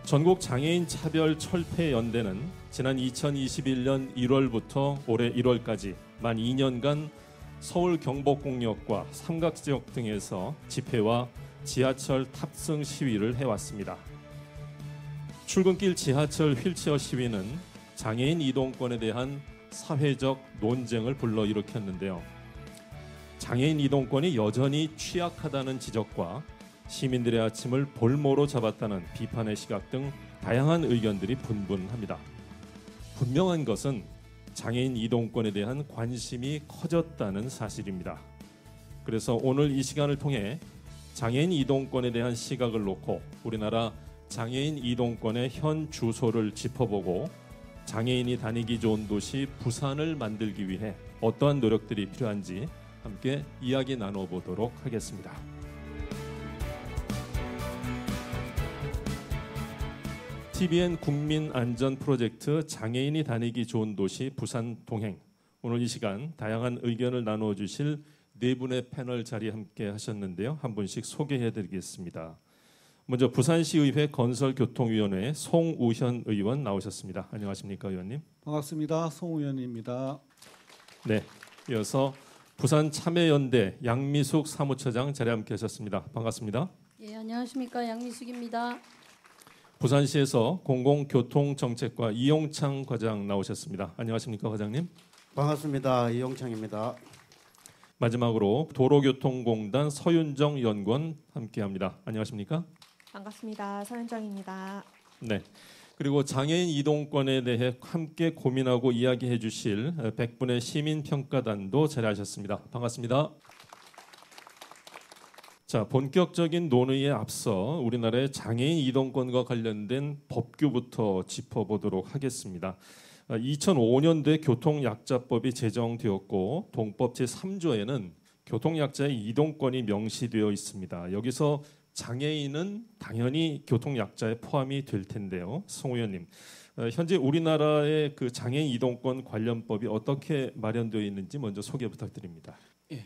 전국 장애인 차별 철폐 연대는 지난 2021년 1월부터 올해 1월까지 만 2년간 서울 경복궁역과 삼각지역 등에서 집회와 지하철 탑승 시위를 해왔습니다. 출근길 지하철 휠체어 시위는 장애인 이동권에 대한 사회적 논쟁을 불러일으켰는데요. 장애인 이동권이 여전히 취약하다는 지적과 시민들의 아침을 볼모로 잡았다는 비판의 시각 등 다양한 의견들이 분분합니다. 분명한 것은 장애인 이동권에 대한 관심이 커졌다는 사실입니다. 그래서 오늘 이 시간을 통해 장애인 이동권에 대한 시각을 놓고 우리나라 장애인 이동권의 현 주소를 짚어보고 장애인이 다니기 좋은 도시 부산을 만들기 위해 어떠한 노력들이 필요한지 함께 이야기 나눠보도록 하겠습니다. TVN 국민안전 프로젝트 장애인이 다니기 좋은 도시 부산 동행. 오늘 이 시간 다양한 의견을 나누어 주실 네 분의 패널 자리 함께 하셨는데요. 한 분씩 소개해 드리겠습니다. 먼저 부산시의회 건설교통위원회 송우현 의원 나오셨습니다. 안녕하십니까, 의원님? 반갑습니다. 송우현입니다. 네, 이어서 부산 참여연대 양미숙 사무처장 자리 함께 하셨습니다. 반갑습니다. 예, 안녕하십니까, 양미숙입니다. 부산시에서 공공교통정책과 이용창 과장 나오셨습니다. 안녕하십니까, 과장님? 반갑습니다. 이용창입니다. 마지막으로 도로교통공단 서윤정 연구원 함께합니다. 안녕하십니까? 반갑습니다. 서윤정입니다. 네. 그리고 장애인 이동권에 대해 함께 고민하고 이야기해 주실 100분의 시민평가단도 자리하셨습니다. 반갑습니다. 자, 본격적인 논의에 앞서 우리나라의 장애인 이동권과 관련된 법규부터 짚어보도록 하겠습니다. 2005년도에 교통약자법이 제정되었고 동법 제3조에는 교통약자의 이동권이 명시되어 있습니다. 여기서 장애인은 당연히 교통약자에 포함이 될 텐데요. 송 의원님, 현재 우리나라의 그 장애인 이동권 관련법이 어떻게 마련되어 있는지 먼저 소개 부탁드립니다. 예.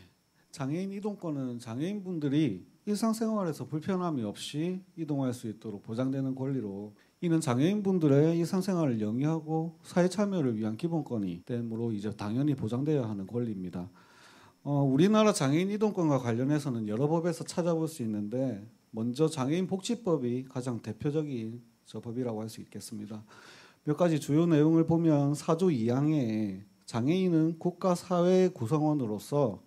장애인 이동권은 장애인분들이 일상생활에서 불편함이 없이 이동할 수 있도록 보장되는 권리로, 이는 장애인분들의 일상생활을 영위하고 사회 참여를 위한 기본권이 되므로 이제 당연히 보장되어야 하는 권리입니다. 우리나라 장애인 이동권과 관련해서는 여러 법에서 찾아볼 수 있는데 먼저 장애인 복지법이 가장 대표적인 법이라고 할 수 있겠습니다. 몇 가지 주요 내용을 보면 4조 2항에 장애인은 국가 사회 구성원으로서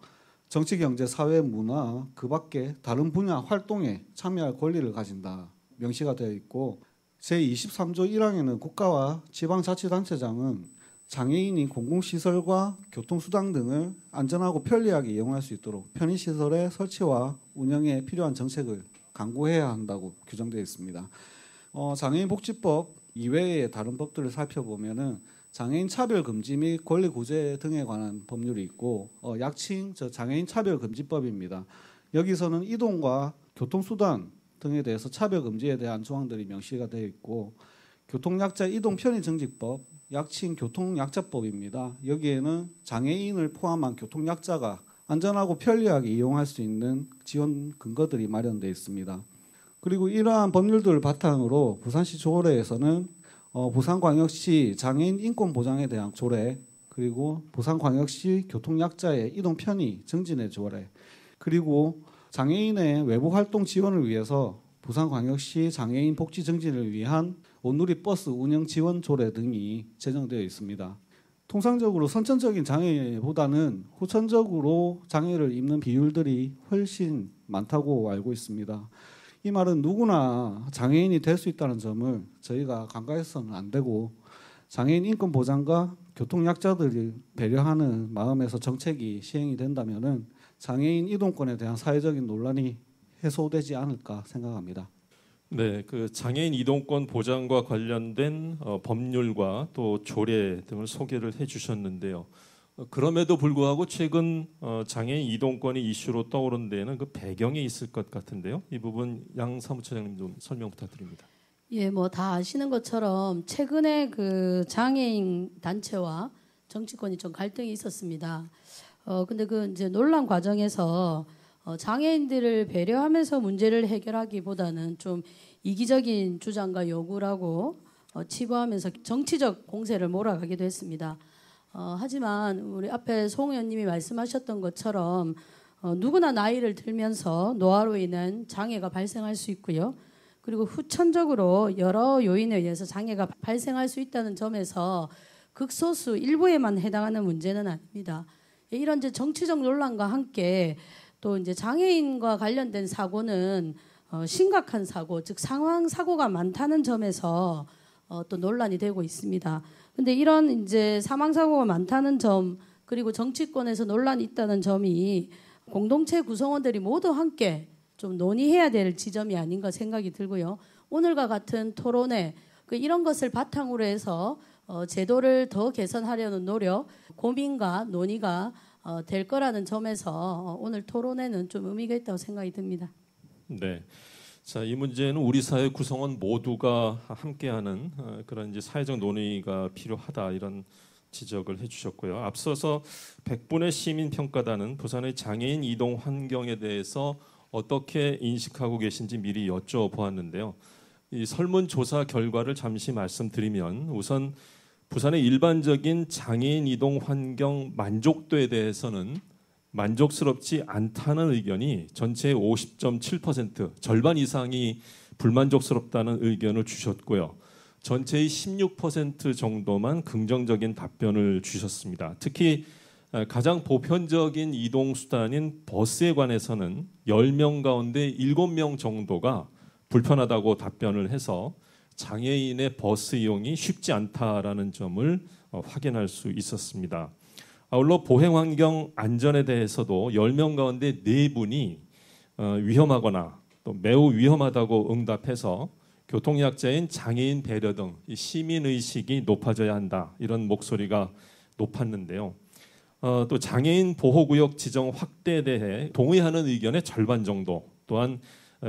정치, 경제, 사회, 문화 그 밖에 다른 분야 활동에 참여할 권리를 가진다 명시가 되어 있고, 제23조 1항에는 국가와 지방자치단체장은 장애인이 공공시설과 교통수단 등을 안전하고 편리하게 이용할 수 있도록 편의시설의 설치와 운영에 필요한 정책을 강구해야 한다고 규정되어 있습니다. 장애인복지법 이외의 다른 법들을 살펴보면은 장애인 차별금지 및 권리구제 등에 관한 법률이 있고, 약칭 장애인 차별금지법입니다. 여기서는 이동과 교통수단 등에 대해서 차별금지에 대한 조항들이 명시가 되어 있고, 교통약자 이동편의정지법, 약칭 교통약자법입니다. 여기에는 장애인을 포함한 교통약자가 안전하고 편리하게 이용할 수 있는 지원 근거들이 마련되어 있습니다. 그리고 이러한 법률들을 바탕으로 부산시 조례에서는 부산광역시 장애인 인권 보장에 대한 조례, 그리고 부산광역시 교통약자의 이동 편의 증진의 조례, 그리고 장애인의 외부 활동 지원을 위해서 부산광역시 장애인 복지 증진을 위한 온누리 버스 운영 지원 조례 등이 제정되어 있습니다. 통상적으로 선천적인 장애보다는 후천적으로 장애를 입는 비율들이 훨씬 많다고 알고 있습니다. 이 말은 누구나 장애인이 될 수 있다는 점을 저희가 간과해서는 안 되고, 장애인 인권 보장과 교통약자들을 배려하는 마음에서 정책이 시행이 된다면은 장애인 이동권에 대한 사회적인 논란이 해소되지 않을까 생각합니다. 네, 그 장애인 이동권 보장과 관련된 법률과 또 조례 등을 소개를 해주셨는데요. 그럼에도 불구하고 최근 장애인 이동권이 이슈로 떠오른 데에는 그 배경이 있을 것 같은데요. 이 부분 양 사무처장님 좀 설명 부탁드립니다. 예, 뭐 다 아시는 것처럼 최근에 그 장애인 단체와 정치권이 좀 갈등이 있었습니다. 근데 그 이제 논란 과정에서 장애인들을 배려하면서 문제를 해결하기보다는 좀 이기적인 주장과 요구라고 치부하면서 정치적 공세를 몰아가기도 했습니다. 하지만 우리 앞에 송 의원님이 말씀하셨던 것처럼 누구나 나이를 들면서 노화로 인한 장애가 발생할 수 있고요. 그리고 후천적으로 여러 요인에 의해서 장애가 발생할 수 있다는 점에서 극소수 일부에만 해당하는 문제는 아닙니다. 이런 이제 정치적 논란과 함께 또 이제 장애인과 관련된 사고는 심각한 사고, 즉 상황 사고가 많다는 점에서 또 논란이 되고 있습니다. 근데 이런 이제 사망 사고가 많다는 점, 그리고 정치권에서 논란이 있다는 점이 공동체 구성원들이 모두 함께 좀 논의해야 될 지점이 아닌가 생각이 들고요. 오늘과 같은 토론회, 이런 것을 바탕으로 해서 제도를 더 개선하려는 노력, 고민과 논의가 될 거라는 점에서 오늘 토론회는 좀 의미가 있다고 생각이 듭니다. 네. 자, 이 문제는 우리 사회 구성원 모두가 함께하는 그런 이제 사회적 논의가 필요하다 이런 지적을 해주셨고요. 앞서서 100분의 시민 평가단은 부산의 장애인 이동 환경에 대해서 어떻게 인식하고 계신지 미리 여쭤보았는데요. 이 설문조사 결과를 잠시 말씀드리면 우선 부산의 일반적인 장애인 이동 환경 만족도에 대해서는 만족스럽지 않다는 의견이 전체의 50.7%, 절반 이상이 불만족스럽다는 의견을 주셨고요. 전체의 16% 정도만 긍정적인 답변을 주셨습니다. 특히 가장 보편적인 이동 수단인 버스에 관해서는 10명 가운데 7명 정도가 불편하다고 답변을 해서 장애인의 버스 이용이 쉽지 않다라는 점을 확인할 수 있었습니다. 아울러 보행환경 안전에 대해서도 10명 가운데 4분이 위험하거나 또 매우 위험하다고 응답해서 교통약자인 장애인 배려 등 시민의식이 높아져야 한다 이런 목소리가 높았는데요. 또 장애인 보호구역 지정 확대에 대해 동의하는 의견의 절반 정도, 또한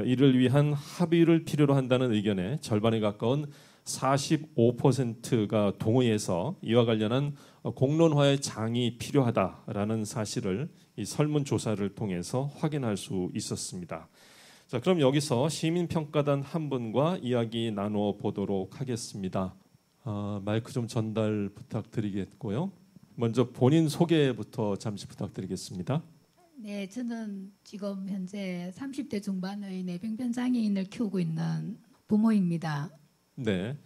이를 위한 합의를 필요로 한다는 의견의 절반에 가까운 45%가 동의해서 이와 관련한 공론화의 장이 필요하다라는 사실을 이 설문조사를 통해서 확인할 수 있었습니다. 자, 그럼 여기서 시민평가단 한 분과 이야기 나누어 보도록 하겠습니다. 마이크 좀 전달 부탁드리겠고요. 먼저 본인 소개부터 잠시 부탁드리겠습니다. 네, 저는 지금 현재 30대 중반의 뇌병변 장애인을 키우고 있는 부모입니다. 네,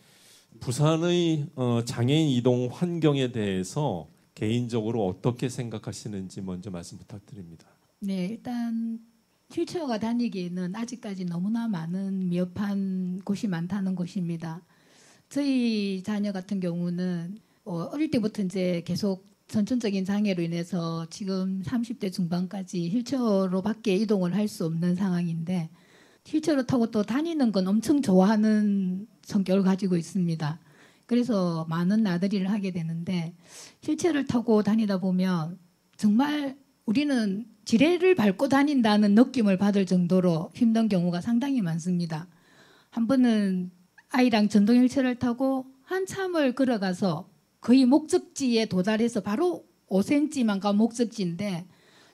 부산의 장애인 이동 환경에 대해서 개인적으로 어떻게 생각하시는지 먼저 말씀 부탁드립니다. 네, 일단 휠체어가 다니기에는 아직까지 너무나 많은 미흡한 곳이 많다는 곳입니다. 저희 자녀 같은 경우는 어릴 때부터 이제 계속 선천적인 장애로 인해서 지금 30대 중반까지 휠체어로밖에 이동을 할 수 없는 상황인데 휠체어를 타고 또 다니는 건 엄청 좋아하는 성격을 가지고 있습니다. 그래서 많은 나들이를 하게 되는데 휠체어를 타고 다니다 보면 정말 우리는 지뢰를 밟고 다닌다는 느낌을 받을 정도로 힘든 경우가 상당히 많습니다. 한 번은 아이랑 전동 휠체어를 타고 한참을 걸어가서 거의 목적지에 도달해서 바로 5cm만 가 목적지인데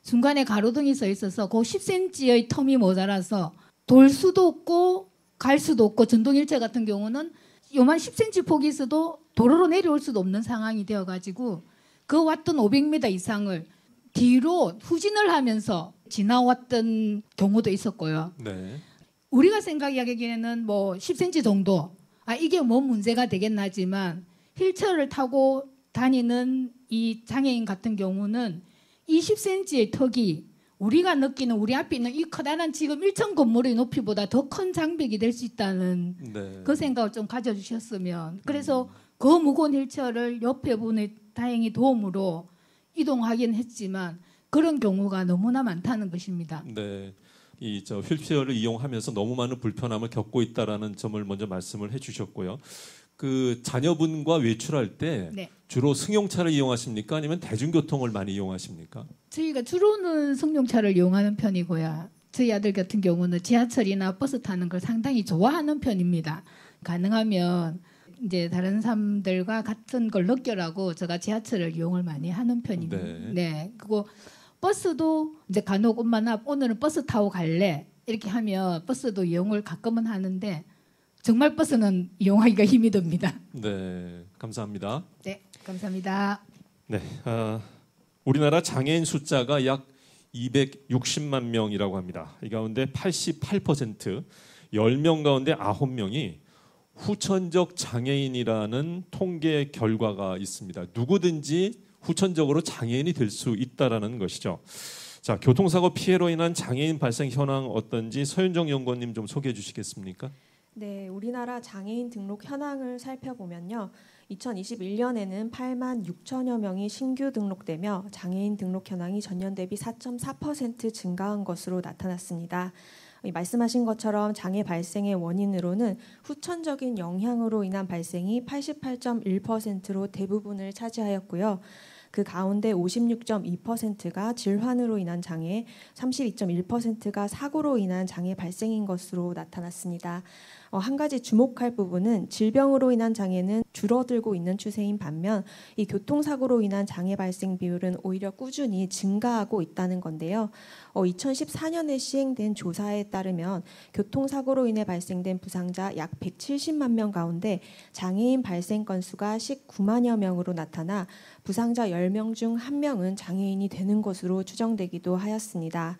중간에 가로등이 서 있어서 그 10cm의 텀이 모자라서 돌 수도 없고 갈 수도 없고 전동 휠체어 같은 경우는 요만 10cm 폭이 있어도 도로로 내려올 수도 없는 상황이 되어가지고 그 왔던 500m 이상을 뒤로 후진을 하면서 지나왔던 경우도 있었고요. 네. 우리가 생각하기에는 뭐 10cm 정도 이게 뭐 문제가 되겠나 하지만 휠체어를 타고 다니는 이 장애인 같은 경우는 이 10cm의 턱이 우리가 느끼는 우리 앞에 있는 이 커다란 지금 1층 건물의 높이보다 더 큰 장벽이 될 수 있다는 네. 그 생각을 좀 가져주셨으면. 그래서 그 무거운 휠체어를 옆에 분의 다행히 도움으로 이동하긴 했지만 그런 경우가 너무나 많다는 것입니다. 네. 이 휠체어를 이용하면서 너무 많은 불편함을 겪고 있다라는 점을 먼저 말씀을 해주셨고요. 그 자녀분과 외출할 때 네. 주로 승용차를 이용하십니까? 아니면 대중교통을 많이 이용하십니까? 저희가 주로는 승용차를 이용하는 편이고요. 저희 아들 같은 경우는 지하철이나 버스 타는 걸 상당히 좋아하는 편입니다. 가능하면 이제 다른 사람들과 같은 걸 느끼라고 제가 지하철을 이용을 많이 하는 편입니다. 네. 네. 그리고 버스도 이제 간혹 엄마 나 오늘은 버스 타고 갈래 이렇게 하면 버스도 이용을 가끔은 하는데 정말 버스는 이용하기가 힘이 듭니다. 네, 감사합니다. 네, 감사합니다. 네, 우리나라 장애인 숫자가 약 260만 명이라고 합니다. 이 가운데 88%, 10명 가운데 9명이 후천적 장애인이라는 통계 결과가 있습니다. 누구든지 후천적으로 장애인이 될 수 있다라는 것이죠. 자, 교통사고 피해로 인한 장애인 발생 현황 어떤지 서윤정 연구원님 좀 소개해 주시겠습니까? 네, 우리나라 장애인 등록 현황을 살펴보면요. 2021년에는 8만 6천여 명이 신규 등록되며 장애인 등록 현황이 전년 대비 4.4% 증가한 것으로 나타났습니다. 말씀하신 것처럼 장애 발생의 원인으로는 후천적인 영향으로 인한 발생이 88.1%로 대부분을 차지하였고요. 그 가운데 56.2%가 질환으로 인한 장애, 32.1%가 사고로 인한 장애 발생인 것으로 나타났습니다. 한 가지 주목할 부분은 질병으로 인한 장애는 줄어들고 있는 추세인 반면 이 교통사고로 인한 장애 발생 비율은 오히려 꾸준히 증가하고 있다는 건데요. 2014년에 시행된 조사에 따르면 교통사고로 인해 발생된 부상자 약 170만 명 가운데 장애인 발생 건수가 19만여 명으로 나타나 부상자 10명 중 1명은 장애인이 되는 것으로 추정되기도 하였습니다.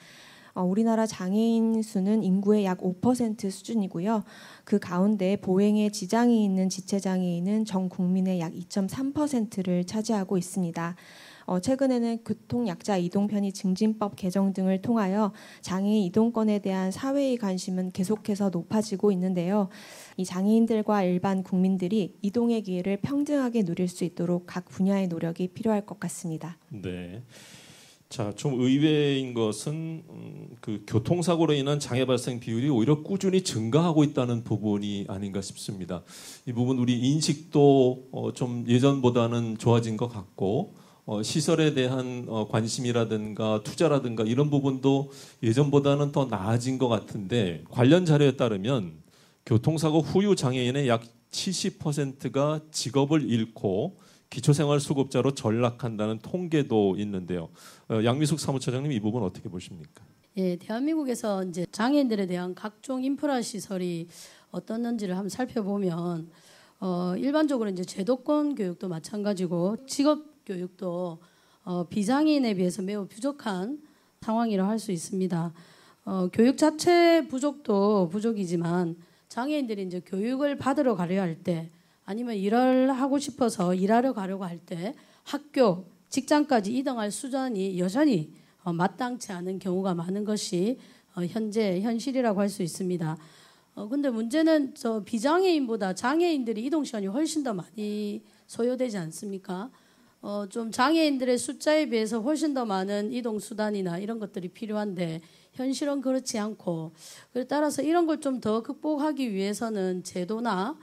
우리나라 장애인 수는 인구의 약 5% 수준이고요. 그 가운데 보행에 지장이 있는 지체장애인은 전 국민의 약 2.3%를 차지하고 있습니다. 최근에는 교통약자 이동편의 증진법 개정 등을 통하여 장애인 이동권에 대한 사회의 관심은 계속해서 높아지고 있는데요. 이 장애인들과 일반 국민들이 이동의 기회를 평등하게 누릴 수 있도록 각 분야의 노력이 필요할 것 같습니다. 네. 자, 좀 의외인 것은 그 교통사고로 인한 장애 발생 비율이 오히려 꾸준히 증가하고 있다는 부분이 아닌가 싶습니다. 이 부분 우리 인식도 좀 예전보다는 좋아진 것 같고 시설에 대한 관심이라든가 투자라든가 이런 부분도 예전보다는 더 나아진 것 같은데 관련 자료에 따르면 교통사고 후유 장애인의 약 70%가 직업을 잃고 기초생활수급자로 전락한다는 통계도 있는데요. 양미숙 사무처장님 이 부분 어떻게 보십니까? 예, 대한민국에서 이제 장애인들에 대한 각종 인프라 시설이 어떻는지를 한번 살펴보면 일반적으로 이제 제도권 교육도 마찬가지고 직업 교육도 비장애인에 비해서 매우 부족한 상황이라 할 수 있습니다. 교육 자체 부족도 부족이지만 장애인들이 이제 교육을 받으러 가려 할 때 아니면 일을 하고 싶어서 일하러 가려고 할 때 학교, 직장까지 이동할 수단이 여전히 마땅치 않은 경우가 많은 것이 현재 현실이라고 할 수 있습니다. 근데 문제는 저 비장애인보다 장애인들이 이동 시간이 훨씬 더 많이 소요되지 않습니까? 좀 장애인들의 숫자에 비해서 훨씬 더 많은 이동 수단이나 이런 것들이 필요한데 현실은 그렇지 않고 따라서 이런 걸 좀 더 극복하기 위해서는 제도나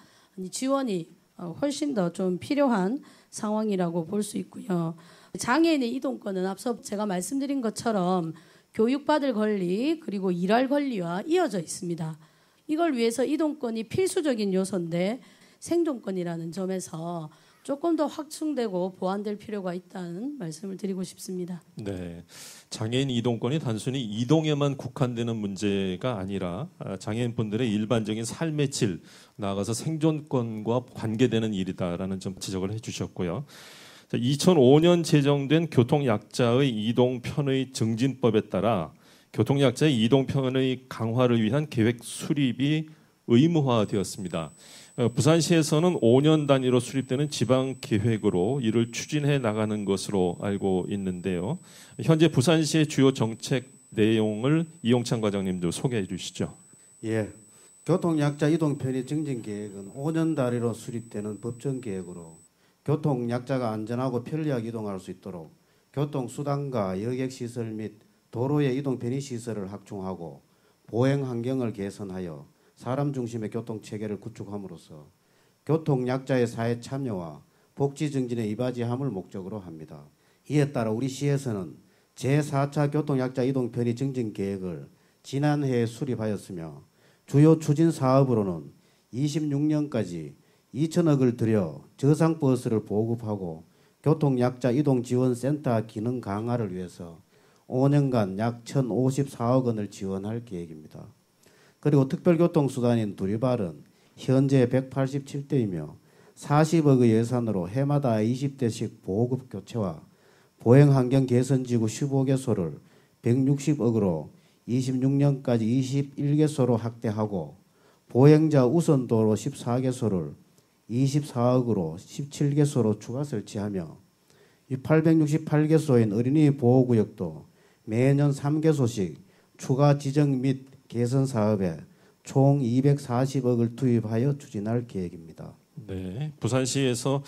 지원이 훨씬 더 좀 필요한 상황이라고 볼 수 있고요. 장애인의 이동권은 앞서 제가 말씀드린 것처럼 교육받을 권리 그리고 일할 권리와 이어져 있습니다. 이걸 위해서 이동권이 필수적인 요소인데 생존권이라는 점에서 조금 더 확충되고 보완될 필요가 있다는 말씀을 드리고 싶습니다. 네, 장애인 이동권이 단순히 이동에만 국한되는 문제가 아니라 장애인분들의 일반적인 삶의 질, 나아가서 생존권과 관계되는 일이다라는 점 지적을 해주셨고요. 2005년 제정된 교통약자의 이동편의 증진법에 따라 교통약자의 이동편의 강화를 위한 계획 수립이 의무화되었습니다. 부산시에서는 5년 단위로 수립되는 지방 계획으로 이를 추진해 나가는 것으로 알고 있는데요. 현재 부산시의 주요 정책 내용을 이용찬 과장님도 소개해 주시죠. 예, 교통약자 이동 편의 증진 계획은 5년 단위로 수립되는 법정 계획으로 교통약자가 안전하고 편리하게 이동할 수 있도록 교통수단과 여객시설 및 도로의 이동 편의 시설을 확충하고 보행 환경을 개선하여 사람 중심의 교통체계를 구축함으로써 교통약자의 사회 참여와 복지 증진에 이바지함을 목적으로 합니다. 이에 따라 우리 시에서는 제4차 교통약자 이동 편의 증진 계획을 지난해에 수립하였으며 주요 추진 사업으로는 26년까지 2천억을 들여 저상버스를 보급하고 교통약자 이동지원센터 기능 강화를 위해서 5년간 약 1,054억 원을 지원할 계획입니다. 그리고 특별교통수단인 두리발은 현재 187대이며 40억의 예산으로 해마다 20대씩 보급 교체와 보행 환경 개선 지구 15개소를 160억으로 26년까지 21개소로 확대하고 보행자 우선도로 14개소를 24억으로 17개소로 추가 설치하며 이 868개소인 어린이 보호구역도 매년 3개소씩 추가 지정 및 개선 사업에 총 240억을 투입하여 추진할 계획입니다. 네, 부산시에서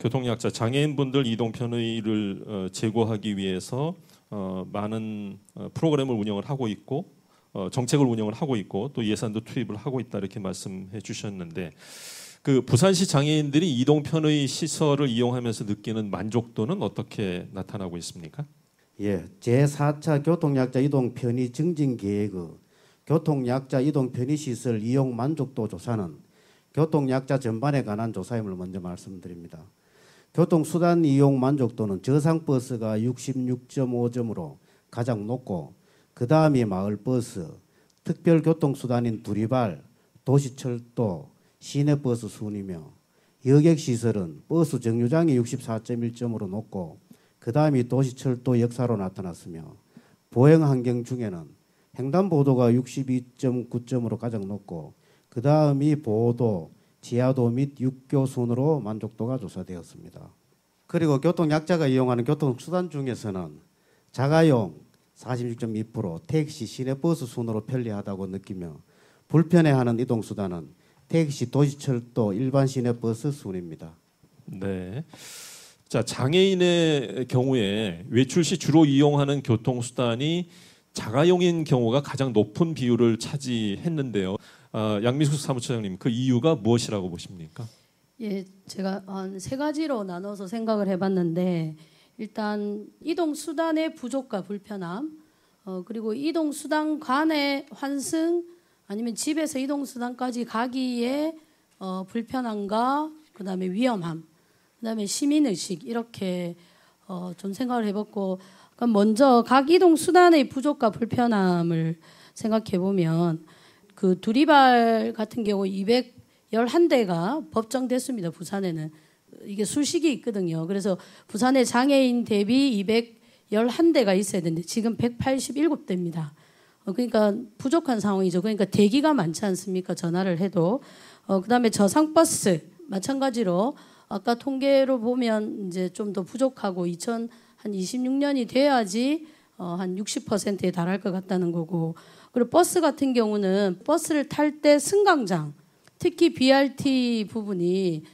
교통약자 장애인분들 이동 편의를 제고하기 위해서 많은 프로그램을 운영을 하고 있고 정책을 운영을 하고 있고 또 예산도 투입을 하고 있다 이렇게 말씀해 주셨는데 그 부산시 장애인들이 이동 편의 시설을 이용하면서 느끼는 만족도는 어떻게 나타나고 있습니까? 예, 제4차 교통약자 이동 편의 증진 계획의 교통약자 이동 편의 시설 이용 만족도 조사는 교통약자 전반에 관한 조사임을 먼저 말씀드립니다. 교통수단 이용 만족도는 저상버스가 66.5점으로 가장 높고 그 다음이 마을버스, 특별교통수단인 두리발, 도시철도, 시내버스 순이며 여객시설은 버스 정류장이 64.1점으로 높고 그 다음이 도시철도 역사로 나타났으며 보행환경 중에는 횡단보도가 62.9점으로 가장 높고 그 다음이 보도, 지하도 및 육교 순으로 만족도가 조사되었습니다. 그리고 교통약자가 이용하는 교통수단 중에서는 자가용 46.2%, 택시, 시내버스 순으로 편리하다고 느끼며 불편해하는 이동수단은 택시, 도시철도, 일반 시내버스 순입니다. 네. 자, 장애인의 경우에 외출 시 주로 이용하는 교통수단이 자가용인 경우가 가장 높은 비율을 차지했는데요. 양미숙 사무처장님, 그 이유가 무엇이라고 보십니까? 예, 제가 한 세 가지로 나눠서 생각을 해봤는데 일단 이동 수단의 부족과 불편함, 그리고 이동 수단 간의 환승 아니면 집에서 이동 수단까지 가기에 불편함과 그다음에 위험함, 그다음에 시민 의식 이렇게 좀 생각을 해봤고, 그러니까 먼저 각 이동 수단의 부족과 불편함을 생각해 보면 그 두리발 같은 경우 211대가 법정됐습니다. 부산에는 이게 수식이 있거든요. 그래서 부산의 장애인 대비 211대가 있어야 되는데 지금 187대입니다. 그러니까 부족한 상황이죠. 그러니까 대기가 많지 않습니까? 전화를 해도. 그다음에 저상버스 마찬가지로 아까 통계로 보면 이제 좀 더 부족하고 2026년이 돼야지 한 60%에 달할 것 같다는 거고, 그리고 버스 같은 경우는 버스를 탈 때 승강장, 특히 BRT 부분이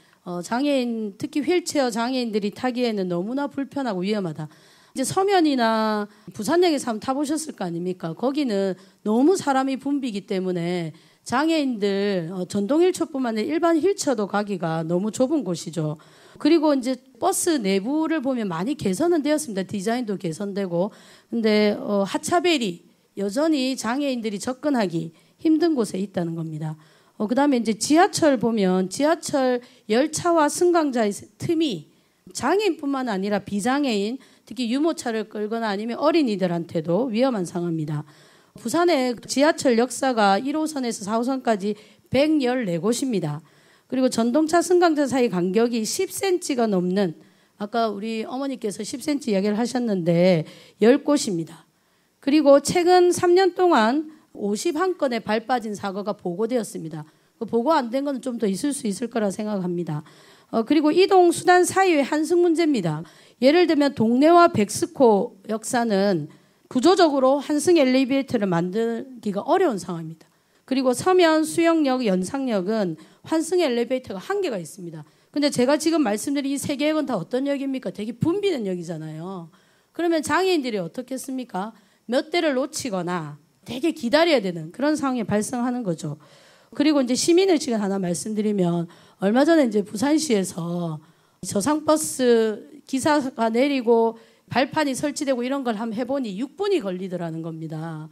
장애인, 특히 휠체어 장애인들이 타기에는 너무나 불편하고 위험하다. 이제 서면이나 부산역에서 한번 타보셨을 거 아닙니까? 거기는 너무 사람이 붐비기 때문에 장애인들 전동 휠체어뿐만 아니라 일반 휠체어도 가기가 너무 좁은 곳이죠. 그리고 이제 버스 내부를 보면 많이 개선은 되었습니다. 디자인도 개선되고. 근데 하차벨이 여전히 장애인들이 접근하기 힘든 곳에 있다는 겁니다. 그다음에 이제 지하철 보면 지하철 열차와 승강자의 틈이 장애인뿐만 아니라 비장애인, 특히 유모차를 끌거나 아니면 어린이들한테도 위험한 상황입니다. 부산의 지하철 역사가 1호선에서 4호선까지 114곳입니다. 그리고 전동차 승강자 사이 간격이 10cm가 넘는, 아까 우리 어머니께서 10cm 이야기를 하셨는데 10곳입니다. 그리고 최근 3년 동안 51건의 발 빠진 사고가 보고되었습니다. 보고 안 된 건 좀 더 있을 수 있을 거라 생각합니다. 그리고 이동 수단 사이의 환승 문제입니다. 예를 들면 동래와 백스코 역사는 구조적으로 환승 엘리베이터를 만들기가 어려운 상황입니다. 그리고 서면, 수영역, 연상역은 환승 엘리베이터가 한계가 있습니다. 근데 제가 지금 말씀드린 이 세 개역은 다 어떤 역입니까? 되게 붐비는 역이잖아요. 그러면 장애인들이 어떻겠습니까? 몇 대를 놓치거나 되게 기다려야 되는 그런 상황이 발생하는 거죠. 그리고 이제 시민의식을 하나 말씀드리면, 얼마 전에 이제 부산시에서 저상버스 기사가 내리고 발판이 설치되고 이런 걸 한번 해보니 6분이 걸리더라는 겁니다.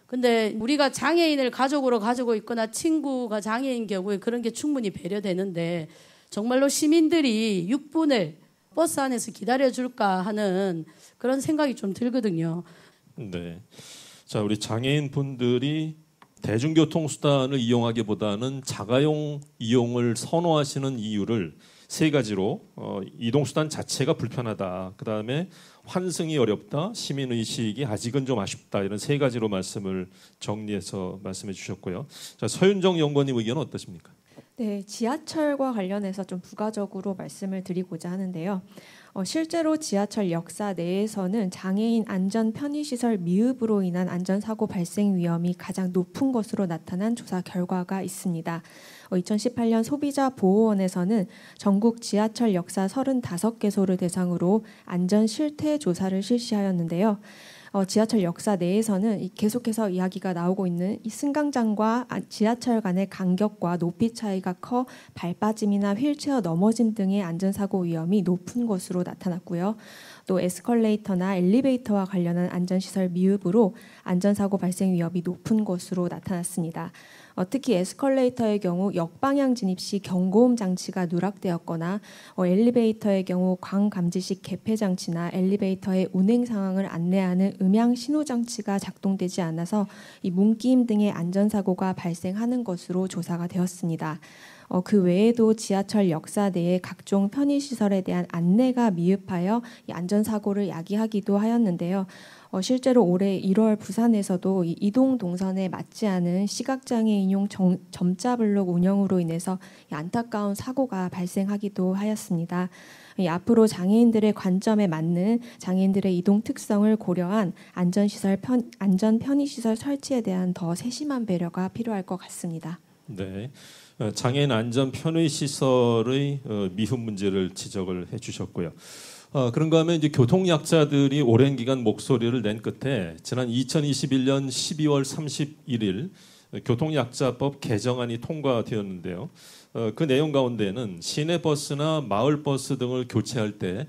근데 우리가 장애인을 가족으로 가지고 있거나 친구가 장애인 경우에 그런 게 충분히 배려되는데 정말로 시민들이 6분을 버스 안에서 기다려줄까 하는 그런 생각이 좀 들거든요. 네. 자, 우리 장애인 분들이 대중교통 수단을 이용하기보다는 자가용 이용을 선호하시는 이유를 세 가지로 이동 수단 자체가 불편하다. 그다음에 환승이 어렵다. 시민 의식이 아직은 좀 아쉽다. 이런 세 가지로 말씀을 정리해서 말씀해 주셨고요. 자, 서윤정 연구원님 의견은 어떠십니까? 네, 지하철과 관련해서 좀 부가적으로 말씀을 드리고자 하는데요. 실제로 지하철 역사 내에서는 장애인 안전 편의시설 미흡으로 인한 안전사고 발생 위험이 가장 높은 것으로 나타난 조사 결과가 있습니다. 2018년 소비자보호원에서는 전국 지하철 역사 35개소를 대상으로 안전 실태 조사를 실시하였는데요. 지하철 역사 내에서는 계속해서 이야기가 나오고 있는 이 승강장과 지하철 간의 간격과 높이 차이가 커 발 빠짐이나 휠체어 넘어짐 등의 안전사고 위험이 높은 것으로 나타났고요. 또 에스컬레이터나 엘리베이터와 관련한 안전시설 미흡으로 안전사고 발생 위험이 높은 것으로 나타났습니다. 특히 에스컬레이터의 경우 역방향 진입 시 경고음 장치가 누락되었거나 엘리베이터의 경우 광감지식 개폐 장치나 엘리베이터의 운행 상황을 안내하는 음향 신호 장치가 작동되지 않아서 이 문기임 등의 안전사고가 발생하는 것으로 조사가 되었습니다. 그 외에도 지하철 역사 내의 각종 편의시설에 대한 안내가 미흡하여 이 안전사고를 야기하기도 하였는데요. 실제로 올해 1월 부산에서도 이 이동 동선에 맞지 않은 시각장애인용 점자 블록 운영으로 인해서 이 안타까운 사고가 발생하기도 하였습니다. 앞으로 장애인들의 관점에 맞는 장애인들의 이동 특성을 고려한 안전 편의시설 설치에 대한 더 세심한 배려가 필요할 것 같습니다. 네, 장애인 안전 편의 시설의 미흡 문제를 지적을 해주셨고요. 그런가 하면 이제 교통약자들이 오랜 기간 목소리를 낸 끝에 지난 2021년 12월 31일 교통약자법 개정안이 통과되었는데요. 그 내용 가운데는 시내버스나 마을버스 등을 교체할 때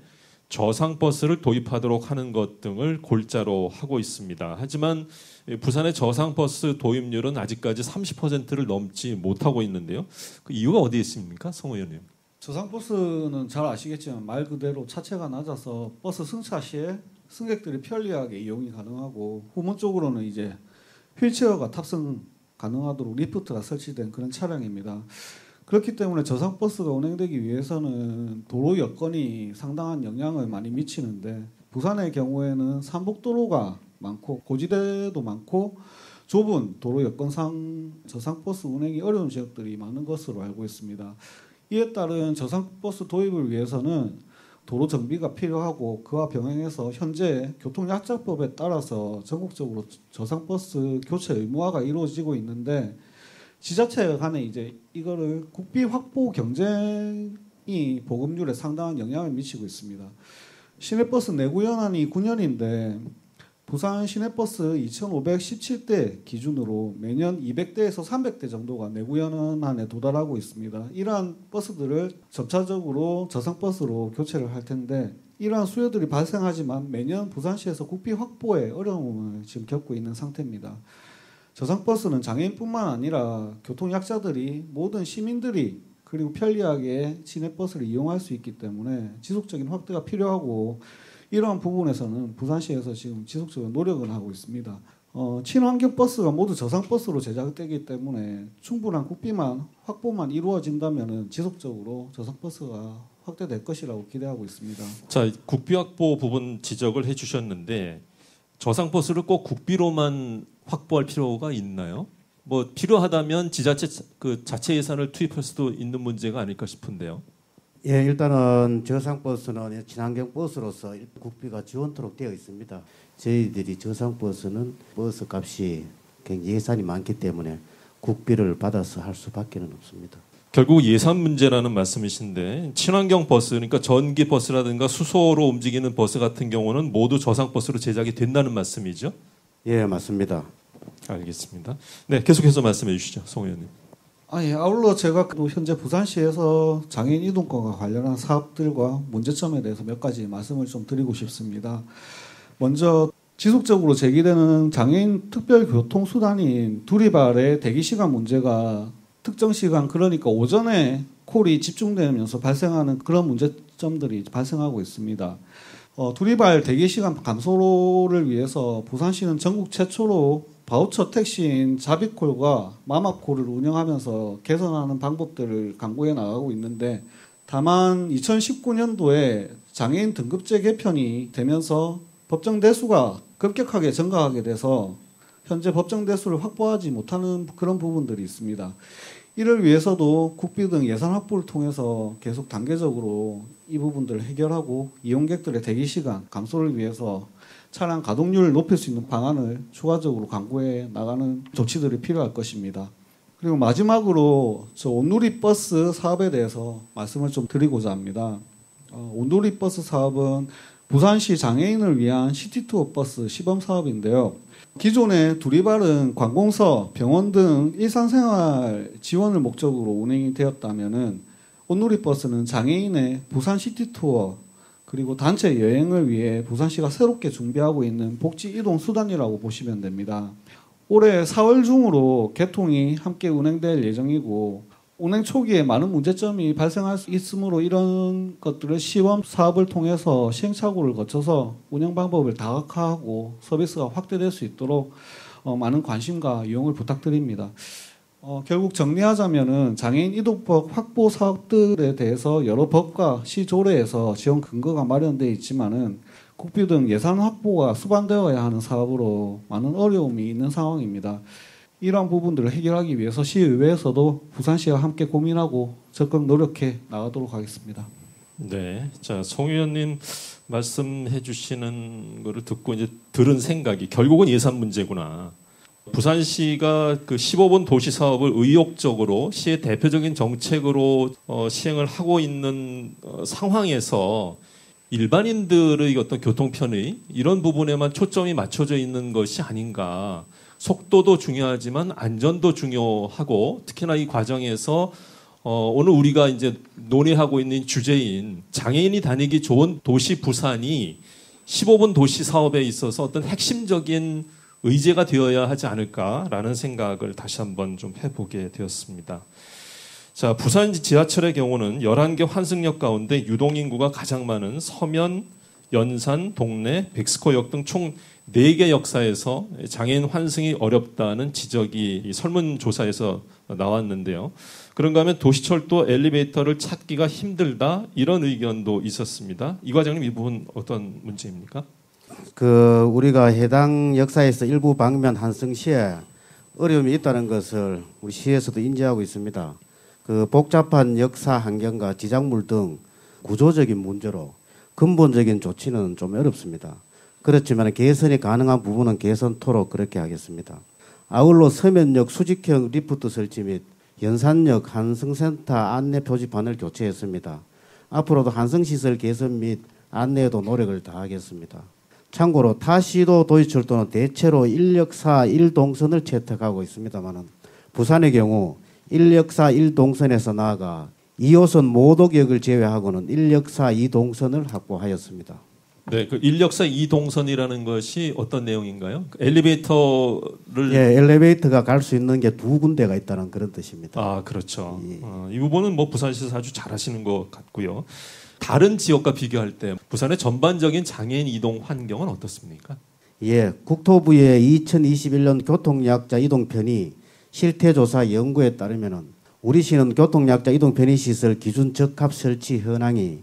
저상버스를 도입하도록 하는 것 등을 골자로 하고 있습니다. 하지만 부산의 저상버스 도입률은 아직까지 30%를 넘지 못하고 있는데요. 그 이유가 어디에 있습니까, 성 의원님? 저상버스는 잘 아시겠지만 말 그대로 차체가 낮아서 버스 승차 시에 승객들이 편리하게 이용이 가능하고 후문 쪽으로는 이제 휠체어가 탑승 가능하도록 리프트가 설치된 그런 차량입니다. 그렇기 때문에 저상버스가 운행되기 위해서는 도로 여건이 상당한 영향을 많이 미치는데 부산의 경우에는 산복도로가 많고 고지대도 많고 좁은 도로 여건상 저상버스 운행이 어려운 지역들이 많은 것으로 알고 있습니다. 이에 따른 저상버스 도입을 위해서는 도로 정비가 필요하고 그와 병행해서 현재 교통약자법에 따라서 전국적으로 저상버스 교체 의무화가 이루어지고 있는데 지자체 간에 이제 이거를 국비 확보 경쟁이 보급률에 상당한 영향을 미치고 있습니다. 시내버스 내구 연한이 9년인데 부산 시내버스 2,517대 기준으로 매년 200대에서 300대 정도가 내구 연한에 도달하고 있습니다. 이러한 버스들을 점차적으로 저상버스로 교체를 할 텐데 이러한 수요들이 발생하지만 매년 부산시에서 국비 확보에 어려움을 지금 겪고 있는 상태입니다. 저상버스는 장애인뿐만 아니라 교통약자들이 모든 시민들이 그리고 편리하게 시내버스를 이용할 수 있기 때문에 지속적인 확대가 필요하고 이러한 부분에서는 부산시에서 지금 지속적으로 노력을 하고 있습니다. 친환경 버스가 모두 저상버스로 제작되기 때문에 충분한 국비만 확보만 이루어진다면 지속적으로 저상버스가 확대될 것이라고 기대하고 있습니다. 자, 국비 확보 부분 지적을 해주셨는데 저상버스를 꼭 국비로만 확보할 필요가 있나요? 뭐 필요하다면 지자체 그 자체 예산을 투입할 수도 있는 문제가 아닐까 싶은데요. 예, 일단은 저상버스는 친환경 버스로서 국비가 지원토록 되어 있습니다. 저희들이 저상버스는 버스 값이 굉장히 예산이 많기 때문에 국비를 받아서 할 수밖에 없습니다. 결국 예산 문제라는 말씀이신데 친환경 버스, 그러니까 전기 버스라든가 수소로 움직이는 버스 같은 경우는 모두 저상버스로 제작이 된다는 말씀이죠? 예, 맞습니다. 알겠습니다. 네, 계속해서 말씀해 주시죠, 송 의원님. 예, 아울러 제가 또 현재 부산시에서 장애인 이동권과 관련한 사업들과 문제점에 대해서 몇 가지 말씀을 좀 드리고 싶습니다. 먼저 지속적으로 제기되는 장애인 특별교통수단인 두리발의 대기시간 문제가 특정 시간, 그러니까 오전에 콜이 집중되면서 발생하는 그런 문제점들이 발생하고 있습니다. 두리발 대기시간 감소를 위해서 부산시는 전국 최초로 바우처 택시인 자비콜과 마마콜을 운영하면서 개선하는 방법들을 강구해 나가고 있는데, 다만 2019년도에 장애인 등급제 개편이 되면서 법정 대수가 급격하게 증가하게 돼서 현재 법정 대수를 확보하지 못하는 그런 부분들이 있습니다. 이를 위해서도 국비 등 예산 확보를 통해서 계속 단계적으로 이 부분들을 해결하고 이용객들의 대기 시간 감소를 위해서 차량 가동률을 높일 수 있는 방안을 추가적으로 강구해 나가는 조치들이 필요할 것입니다. 그리고 마지막으로 저 온누리 버스 사업에 대해서 말씀을 좀 드리고자 합니다. 온누리 버스 사업은 부산시 장애인을 위한 시티투어 버스 시범 사업인데요. 기존에 두리발은 관공서, 병원 등 일상생활 지원을 목적으로 운행이 되었다면은 온누리 버스는 장애인의 부산 시티투어 그리고 단체 여행을 위해 부산시가 새롭게 준비하고 있는 복지 이동 수단이라고 보시면 됩니다. 올해 4월 중으로 개통이 함께 운행될 예정이고, 운행 초기에 많은 문제점이 발생할 수 있으므로 이런 것들을 시범 사업을 통해서 시행착오를 거쳐서 운영 방법을 다각화하고 서비스가 확대될 수 있도록 많은 관심과 이용을 부탁드립니다. 결국 정리하자면은 장애인 이동법 확보 사업들에 대해서 여러 법과 시조례에서 지원 근거가 마련되어 있지만은 국비 등 예산 확보가 수반되어야 하는 사업으로 많은 어려움이 있는 상황입니다. 이러한 부분들을 해결하기 위해서 시의회에서도 부산시와 함께 고민하고 적극 노력해 나가도록 하겠습니다. 네, 자, 송 의원님 말씀해 주시는 거를 듣고 이제 들은 생각이 결국은 예산 문제구나. 부산시가 그 15번 도시 사업을 의욕적으로 시의 대표적인 정책으로 시행을 하고 있는 상황에서 일반인들의 어떤 교통 편의 이런 부분에만 초점이 맞춰져 있는 것이 아닌가. 속도도 중요하지만 안전도 중요하고, 특히나 이 과정에서 오늘 우리가 이제 논의하고 있는 주제인 장애인이 다니기 좋은 도시 부산이 15번 도시 사업에 있어서 어떤 핵심적인 의제가 되어야 하지 않을까라는 생각을 다시 한번 좀 해보게 되었습니다. 자, 부산 지하철의 경우는 11개 환승역 가운데 유동인구가 가장 많은 서면, 연산, 동래, 백스코역 등 총 4개 역사에서 장애인 환승이 어렵다는 지적이 이 설문조사에서 나왔는데요. 그런가 하면 도시철도 엘리베이터를 찾기가 힘들다, 이런 의견도 있었습니다. 이 과장님, 이 부분 어떤 문제입니까? 우리가 해당 역사에서 일부 방면 환승 시에 어려움이 있다는 것을 우리 시에서도 인지하고 있습니다. 복잡한 역사 환경과 지작물 등 구조적인 문제로 근본적인 조치는 좀 어렵습니다. 그렇지만 개선이 가능한 부분은 개선토록 그렇게 하겠습니다. 아울러 서면역 수직형 리프트 설치 및 연산역 환승센터 안내 표지판을 교체했습니다. 앞으로도 환승시설 개선 및 안내에도 노력을 다하겠습니다. 참고로 타 시도 도시철도는 대체로 1역사 1동선을 채택하고 있습니다만 부산의 경우 1역사 1동선에서 나아가 2호선 모독역을 제외하고는 1역사 2동선을 확보하였습니다. 네, 그 1역사 2동선이라는 것이 어떤 내용인가요? 엘리베이터를 엘리베이터가 갈 수 있는 게 2군데가 있다는 그런 뜻입니다. 아, 그렇죠. 이 부분은 뭐 부산시에서 아주 잘하시는 것 같고요. 다른 지역과 비교할 때 부산의 전반적인 장애인 이동 환경은 어떻습니까? 국토부의 2021년 교통약자 이동 편의 실태조사 연구에 따르면 우리 시는 교통약자 이동 편의 시설 기준 적합 설치 현황이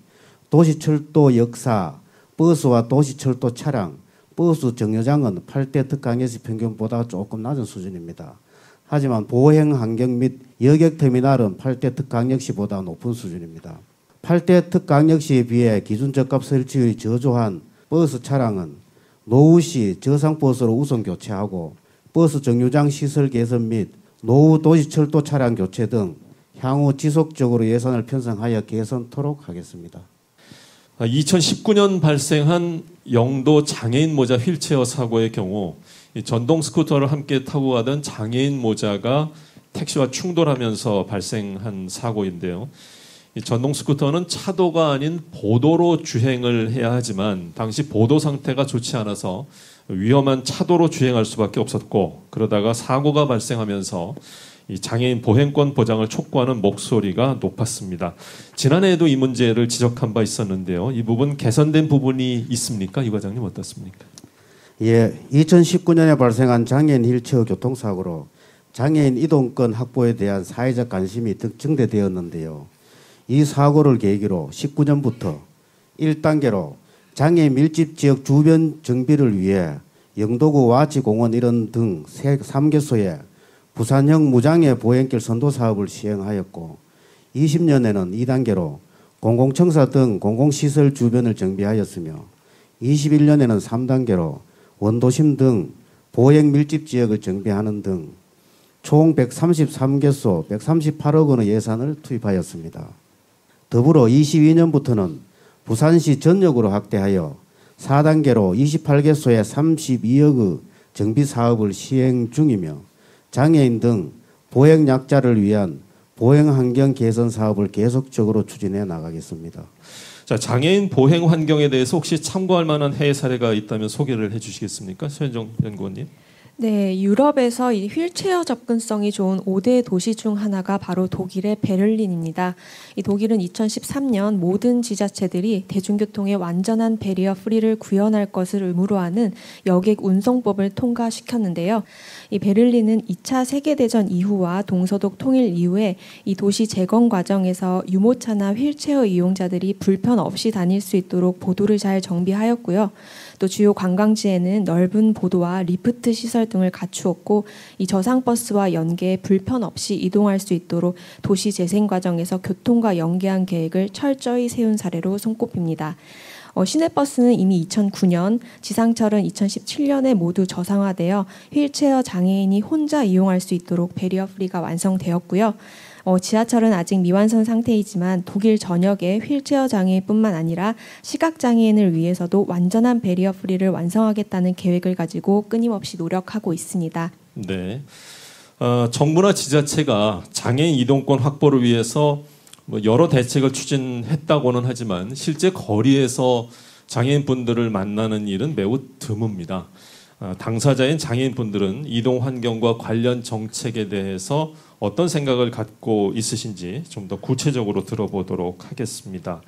도시철도 역사, 버스와 도시철도 차량, 버스 정류장은 8대 특강역시 평균보다 조금 낮은 수준입니다. 하지만 보행 환경 및 여객터미널은 8대 특강역시보다 높은 수준입니다. 8대 특강역시에 비해 기준 적합 설치율이 저조한 버스 차량은 노후 시 저상버스로 우선 교체하고 버스 정류장 시설 개선 및 노후 도시철도 차량 교체 등 향후 지속적으로 예산을 편성하여 개선토록 하겠습니다. 2019년 발생한 영도 장애인 모자 휠체어 사고의 경우 전동 스쿠터를 함께 타고 가던 장애인 모자가 택시와 충돌하면서 발생한 사고인데요. 이 전동 스쿠터는 차도가 아닌 보도로 주행을 해야 하지만 당시 보도 상태가 좋지 않아서 위험한 차도로 주행할 수밖에 없었고, 그러다가 사고가 발생하면서 이 장애인 보행권 보장을 촉구하는 목소리가 높았습니다. 지난해에도 이 문제를 지적한 바 있었는데요. 이 부분 개선된 부분이 있습니까? 이 과장님 어떻습니까? 예, 2019년에 발생한 장애인 휠체어 교통사고로 장애인 이동권 확보에 대한 사회적 관심이 증대되었는데요. 이 사고를 계기로 19년부터 1단계로 장애인 밀집 지역 주변 정비를 위해 영도구 와치공원 일원 등 3개소에 부산형 무장애 보행길 선도 사업을 시행하였고 20년에는 2단계로 공공청사 등 공공시설 주변을 정비하였으며 21년에는 3단계로 원도심 등 보행 밀집 지역을 정비하는 등 총 133개소 138억 원의 예산을 투입하였습니다. 더불어 22년부터는 부산시 전역으로 확대하여 4단계로 28개소에 32억의 정비 사업을 시행 중이며 장애인 등 보행 약자를 위한 보행 환경 개선 사업을 계속적으로 추진해 나가겠습니다. 자, 장애인 보행 환경에 대해서 혹시 참고할 만한 해외 사례가 있다면 소개를 해주시겠습니까, 최현정 연구원님? 네, 유럽에서 이 휠체어 접근성이 좋은 5대 도시 중 하나가 바로 독일의 베를린입니다. 이 독일은 2013년 모든 지자체들이 대중교통의 완전한 베리어 프리를 구현할 것을 의무로 하는 여객 운송법을 통과시켰는데요. 이 베를린은 2차 세계대전 이후와 동서독 통일 이후에 이 도시 재건 과정에서 유모차나 휠체어 이용자들이 불편 없이 다닐 수 있도록 보도를 잘 정비하였고요. 또 주요 관광지에는 넓은 보도와 리프트 시설 등을 갖추었고 이 저상버스와 연계해 불편 없이 이동할 수 있도록 도시 재생 과정에서 교통과 연계한 계획을 철저히 세운 사례로 손꼽힙니다. 시내버스는 이미 2009년, 지상철은 2017년에 모두 저상화되어 휠체어 장애인이 혼자 이용할 수 있도록 베리어 프리가 완성되었고요. 지하철은 아직 미완성 상태이지만 독일 전역의 휠체어 장애인뿐만 아니라 시각장애인을 위해서도 완전한 베리어 프리를 완성하겠다는 계획을 가지고 끊임없이 노력하고 있습니다. 네, 정부나 지자체가 장애인 이동권 확보를 위해서 여러 대책을 추진했다고는 하지만 실제 거리에서 장애인분들을 만나는 일은 매우 드뭅니다. 당사자인 장애인분들은 이동 환경과 관련 정책에 대해서 어떤 생각을 갖고 있으신지 좀 더 구체적으로 들어보도록 하겠습니다.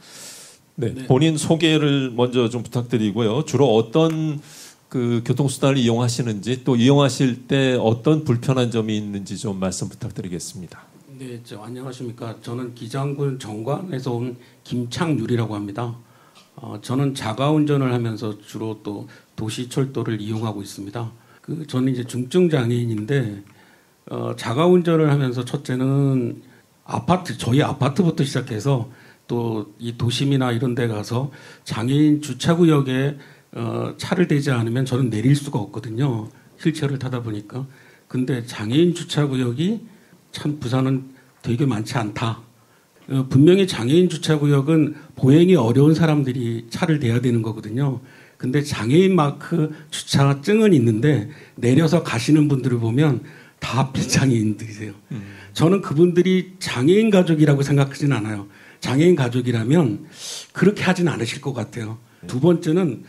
네, 본인 소개를 먼저 좀 부탁드리고요. 주로 어떤 그 교통수단을 이용하시는지 또 이용하실 때 어떤 불편한 점이 있는지 좀 말씀 부탁드리겠습니다. 네, 안녕하십니까. 저는 기장군 정관에서 온 김창률이라고 합니다. 저는 자가운전을 하면서 주로 또 도시철도를 이용하고 있습니다. 저는 이제 중증 장애인인데 자가운전을 하면서 첫째는 저희 아파트부터 시작해서 또 이 도심이나 이런 데 가서 장애인 주차구역에 차를 대지 않으면 저는 내릴 수가 없거든요. 휠체어를 타다 보니까. 근데 장애인 주차구역이 참 부산은 되게 많지 않다. 분명히 장애인 주차구역은 보행이 어려운 사람들이 차를 대야 되는 거거든요. 근데 장애인 마크 주차증은 있는데 내려서 가시는 분들을 보면 다 비장애인들이세요. 저는 그분들이 장애인 가족이라고 생각하진 않아요. 장애인 가족이라면 그렇게 하진 않으실 것 같아요. 두 번째는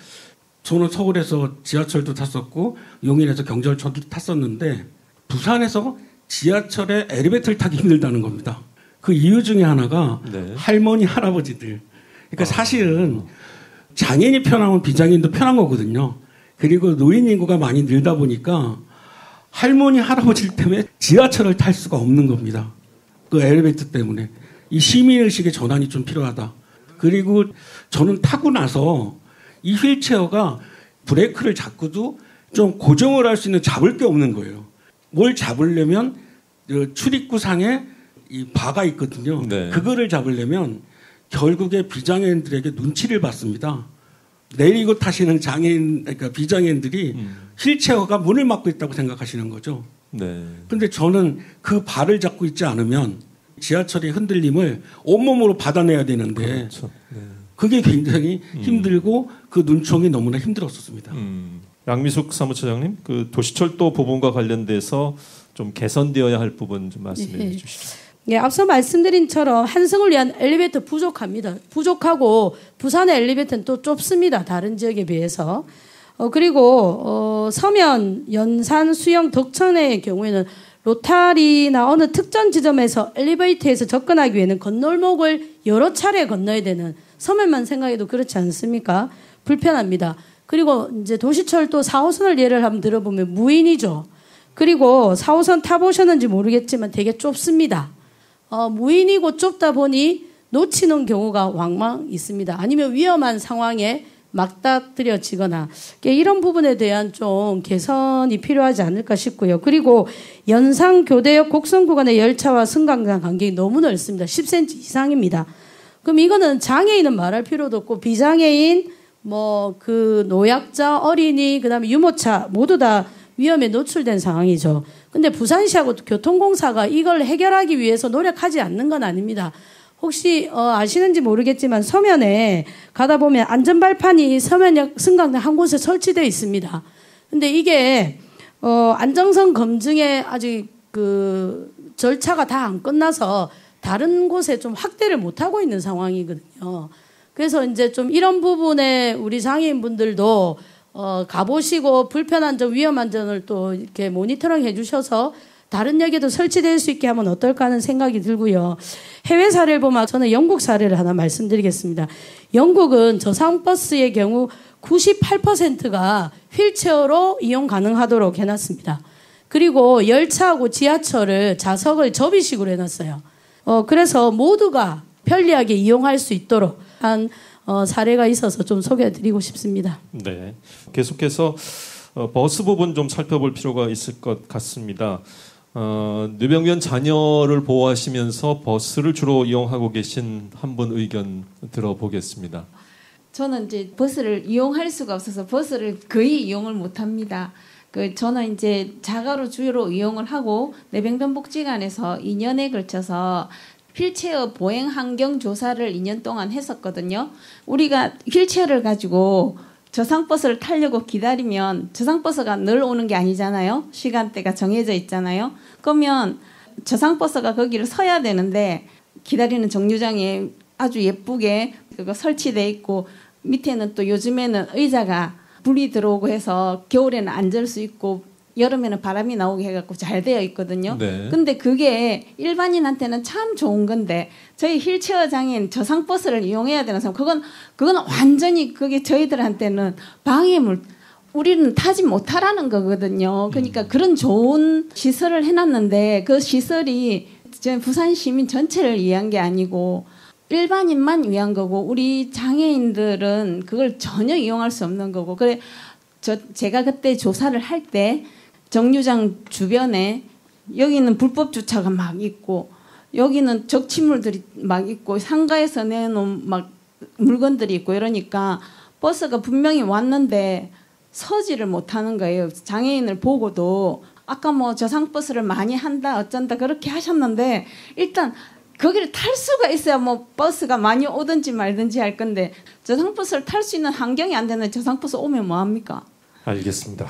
저는 서울에서 지하철도 탔었고 용인에서 경전철도 탔었는데 부산에서 지하철에 엘리베이터를 타기 힘들다는 겁니다. 그 이유 중에 하나가 할머니, 할아버지들. 그러니까 사실은 장애인이 편하면 비장애인도 편한 거거든요. 그리고 노인 인구가 많이 늘다 보니까 할머니, 할아버지 때문에 지하철을 탈 수가 없는 겁니다. 그 엘리베이터 때문에. 이 시민의식의 전환이 좀 필요하다. 그리고 저는 타고 나서 이 휠체어가 브레이크를 잡고도 좀 고정을 할 수 있는 잡을 게 없는 거예요. 뭘 잡으려면 출입구상에 이 바가 있거든요. 네. 그거를 잡으려면 결국에 비장애인들에게 눈치를 받습니다. 내리고 타시는 장애인, 그러니까 비장애인들이 휠체어가 문을 막고 있다고 생각하시는 거죠. 네. 근데 저는 그 발을 잡고 있지 않으면 지하철의 흔들림을 온몸으로 받아내야 되는데 그렇죠. 네. 그게 굉장히 힘들고 그 눈총이 너무나 힘들었었습니다. 양미숙 사무처장님, 그 도시철도 부분과 관련돼서 좀 개선되어야 할 부분 좀 말씀해 주시죠. 네, 앞서 말씀드린 처럼 한성을 위한 엘리베이터 부족합니다. 부족하고 부산의 엘리베이터는 또 좁습니다. 다른 지역에 비해서. 그리고 서면, 연산, 수영, 덕천의 경우에는 로타리나 어느 특정 지점에서 엘리베이터에서 접근하기 위해는 건널목을 여러 차례 건너야 되는 서면만 생각해도 그렇지 않습니까? 불편합니다. 그리고 이제 도시철도 4호선을 예를 한번 들어보면 무인이죠. 그리고 4호선 타보셨는지 모르겠지만 되게 좁습니다. 무인이고 좁다 보니 놓치는 경우가 왕왕 있습니다. 아니면 위험한 상황에 맞닥뜨려지거나 이런 부분에 대한 좀 개선이 필요하지 않을까 싶고요. 그리고 연상 교대역 곡선 구간의 열차와 승강장 간격이 너무 넓습니다. 10cm 이상입니다. 그럼 이거는 장애인은 말할 필요도 없고 비장애인, 그 노약자, 어린이, 그다음에 유모차 모두 다 위험에 노출된 상황이죠. 근데 부산시하고 교통공사가 이걸 해결하기 위해서 노력하지 않는 건 아닙니다. 혹시 아시는지 모르겠지만 서면에 가다 보면 안전발판이 서면역 승강장 한 곳에 설치되어 있습니다. 근데 이게 안정성 검증에 아직 그 절차가 다 안 끝나서 다른 곳에 좀 확대를 못 하고 있는 상황이거든요. 그래서 이제 좀 이런 부분에 우리 장애인분들도 가보시고 불편한 점, 위험한 점을 또 이렇게 모니터링 해주셔서 다른 역에도 설치될 수 있게 하면 어떨까 하는 생각이 들고요. 해외 사례를 보면 저는 영국 사례를 하나 말씀드리겠습니다. 영국은 저상버스의 경우 98%가 휠체어로 이용 가능하도록 해놨습니다. 그리고 열차하고 지하철을 좌석을 접이식으로 해놨어요. 그래서 모두가 편리하게 이용할 수 있도록 한 사례가 있어서 좀 소개해드리고 싶습니다. 네, 계속해서 버스 부분 좀 살펴볼 필요가 있을 것 같습니다. 뇌병변 자녀를 보호하시면서 버스를 주로 이용하고 계신 한 분 의견 들어보겠습니다. 저는 이제 버스를 이용할 수가 없어서 버스를 거의 이용을 못합니다. 저는 이제 자가로 주로 이용을 하고 뇌병변복지관에서 2년에 걸쳐서 휠체어 보행 환경 조사를 2년 동안 했었거든요. 우리가 휠체어를 가지고 저상버스를 타려고 기다리면 저상버스가 늘 오는 게 아니잖아요. 시간대가 정해져 있잖아요. 그러면 저상버스가 거기를 서야 되는데 기다리는 정류장에 아주 예쁘게 그거 설치돼 있고 밑에는 또 요즘에는 의자가 불이 들어오고 해서 겨울에는 앉을 수 있고 여름에는 바람이 나오게 해갖고 잘 되어 있거든요. 네. 근데 그게 일반인한테는 참 좋은 건데 저희 휠체어 장애인 저상버스를 이용해야 되는 사람 그건 완전히 그게 저희들한테는 방해물 우리는 타지 못하라는 거거든요. 그러니까 그런 좋은 시설을 해놨는데 그 시설이 부산 시민 전체를 위한 게 아니고 일반인만 위한 거고 우리 장애인들은 그걸 전혀 이용할 수 없는 거고 그래 제가 그때 조사를 할 때 정류장 주변에 여기는 불법 주차가 막 있고 여기는 적치물들이 막 있고 상가에서 내놓은 막 물건들이 있고 이러니까 버스가 분명히 왔는데 서지를 못하는 거예요. 장애인을 보고도 아까 저상버스를 많이 한다 어쩐다 그렇게 하셨는데 일단 거기를 탈 수가 있어야 버스가 많이 오든지 말든지 할 건데 저상버스를 탈 수 있는 환경이 안 되는 저상버스 오면 뭐합니까? 알겠습니다.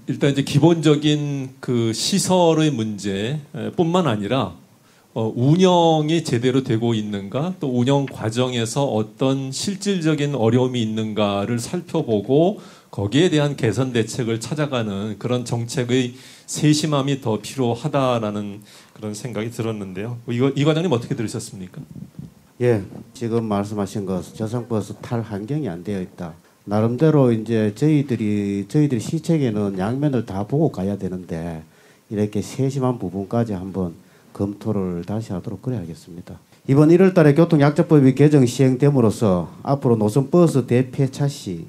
일단 이제 기본적인 그 시설의 문제뿐만 아니라 운영이 제대로 되고 있는가 또 운영 과정에서 어떤 실질적인 어려움이 있는가를 살펴보고 거기에 대한 개선 대책을 찾아가는 그런 정책의 세심함이 더 필요하다라는 그런 생각이 들었는데요. 이 과장님 어떻게 들으셨습니까? 예, 지금 말씀하신 것 저상버스 탈 환경이 안 되어 있다. 나름대로 이제 저희들이 시책에는 양면을 다 보고 가야 되는데 이렇게 세심한 부분까지 한번 검토를 다시 하도록 그래야겠습니다. 이번 1월달에 교통약자법이 개정 시행됨으로써 앞으로 노선버스 대폐차 시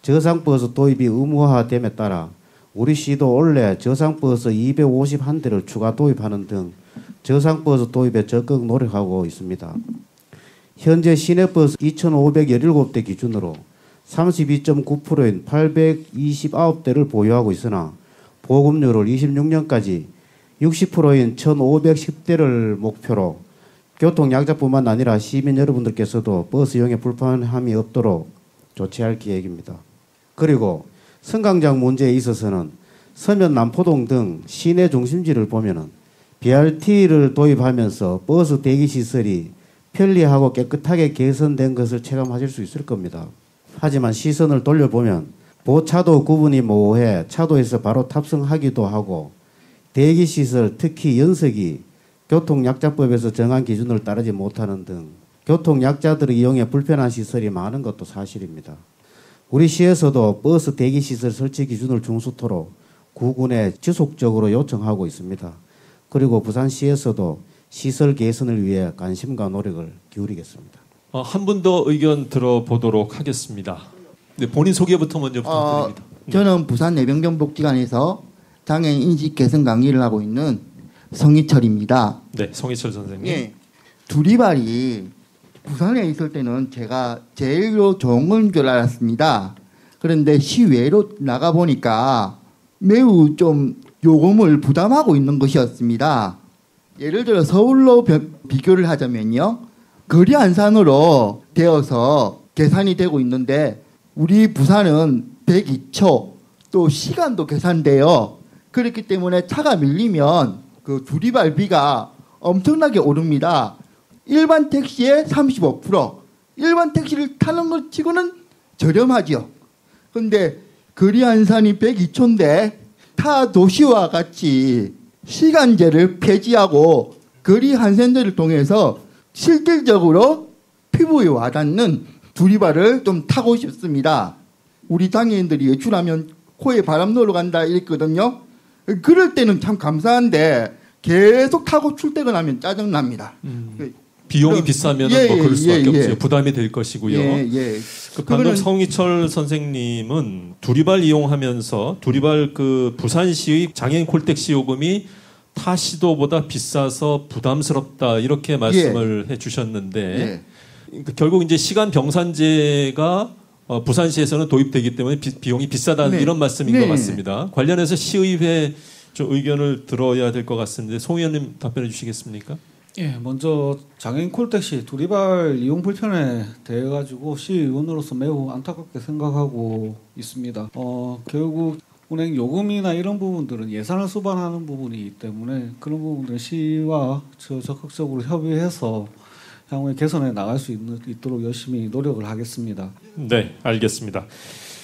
저상버스 도입이 의무화됨에 따라 우리 시도 올해 저상버스 251대를 추가 도입하는 등 저상버스 도입에 적극 노력하고 있습니다. 현재 시내버스 2,517대 기준으로 32.9%인 829대를 보유하고 있으나 보급률을 26년까지 60%인 1,510대를 목표로 교통약자뿐만 아니라 시민 여러분들께서도 버스 이용에 불편함이 없도록 조치할 계획입니다. 그리고 승강장 문제에 있어서는 서면 남포동 등 시내 중심지를 보면은 BRT를 도입하면서 버스 대기시설이 편리하고 깨끗하게 개선된 것을 체감하실 수 있을 겁니다. 하지만 시선을 돌려보면 보차도 구분이 모호해 차도에서 바로 탑승하기도 하고 대기시설 특히 연석이 교통약자법에서 정한 기준을 따르지 못하는 등 교통약자들의 이용에 불편한 시설이 많은 것도 사실입니다. 우리 시에서도 버스 대기시설 설치 기준을 중수토록 구군에 지속적으로 요청하고 있습니다. 그리고 부산시에서도 시설 개선을 위해 관심과 노력을 기울이겠습니다. 한 분 더 의견 들어보도록 하겠습니다. 네, 본인 소개부터 먼저 부탁드립니다. 저는 부산 내병정복지관에서 장애인 인식 개선 강의를 하고 있는 성희철입니다. 네, 성희철 선생님. 예, 두리발이 부산에 있을 때는 제가 제일 좋은 건 줄 알았습니다. 그런데 시외로 나가 보니까 매우 좀 요금을 부담하고 있는 것이었습니다. 예를 들어 서울로 비교를 하자면요, 거리 안산으로 되어서 계산이 되고 있는데 우리 부산은 102초 또 시간도 계산돼요. 그렇기 때문에 차가 밀리면 그 두리발비가 엄청나게 오릅니다. 일반 택시의 35%, 일반 택시를 타는 것 치고는 저렴하죠. 그런데 거리 안산이 102초인데 타 도시와 같이 시간제를 폐지하고 거리 한센터를 통해서 실질적으로 피부에 와닿는 두리발을 좀 타고 싶습니다. 우리 장애인들이 외출하면 코에 바람 넣으러 간다 이랬거든요. 그럴 때는 참 감사한데 계속 타고 출퇴근하면 짜증납니다. 비용이 비싸면 뭐 그럴 수밖에 없죠. 부담이 될 것이고요. 그 방금 성희철 선생님은 두리발 이용하면서 두리발 그 부산시의 장애인 콜택시 요금이 타 시도보다 비싸서 부담스럽다 이렇게 말씀을 해주셨는데 결국 이제 시간 병산제가 부산시에서는 도입되기 때문에 비용이 비싸다는 이런 말씀인 것 같습니다. 관련해서 시의회 좀 의견을 들어야 될 것 같습니다. 송 의원님 답변해 주시겠습니까? 예, 먼저 장애인 콜택시 두리발 이용 불편에 대해 가지고 시의원으로서 매우 안타깝게 생각하고 있습니다. 결국 운행 요금이나 이런 부분들은 예산을 수반하는 부분이기 때문에 그런 부분들은 시와 적극적으로 협의해서 향후에 개선해 나갈 수 있도록 열심히 노력을 하겠습니다. 네, 알겠습니다.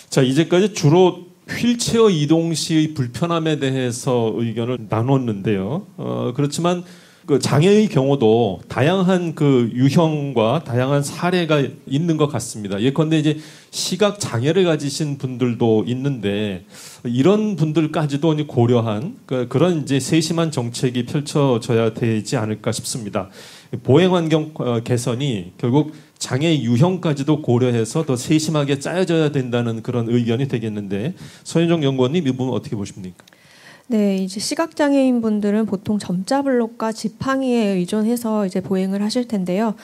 자, 이제까지 주로 휠체어 이동 시의 불편함에 대해서 의견을 나눴는데요. 그렇지만 그 장애의 경우도 다양한 그 유형과 다양한 사례가 있는 것 같습니다. 예컨대 이제 시각 장애를 가지신 분들도 있는데 이런 분들까지도 고려한 그런 이제 세심한 정책이 펼쳐져야 되지 않을까 싶습니다. 보행 환경 개선이 결국 장애 유형까지도 고려해서 더 세심하게 짜여져야 된다는 그런 의견이 되겠는데 서현정 연구원님 이 부분 어떻게 보십니까? 네, 이제 시각장애인 분들은 보통 점자 블록과 지팡이에 의존해서 이제 보행을 하실 텐데요.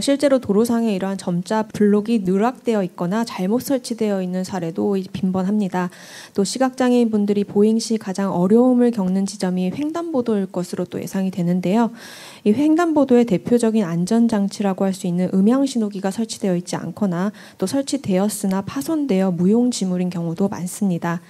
실제로 도로상에 이러한 점자 블록이 누락되어 있거나 잘못 설치되어 있는 사례도 빈번합니다. 또 시각장애인 분들이 보행 시 가장 어려움을 겪는 지점이 횡단보도일 것으로 또 예상이 되는데요. 이 횡단보도의 대표적인 안전장치라고 할 수 있는 음향신호기가 설치되어 있지 않거나 또 설치되었으나 파손되어 무용지물인 경우도 많습니다.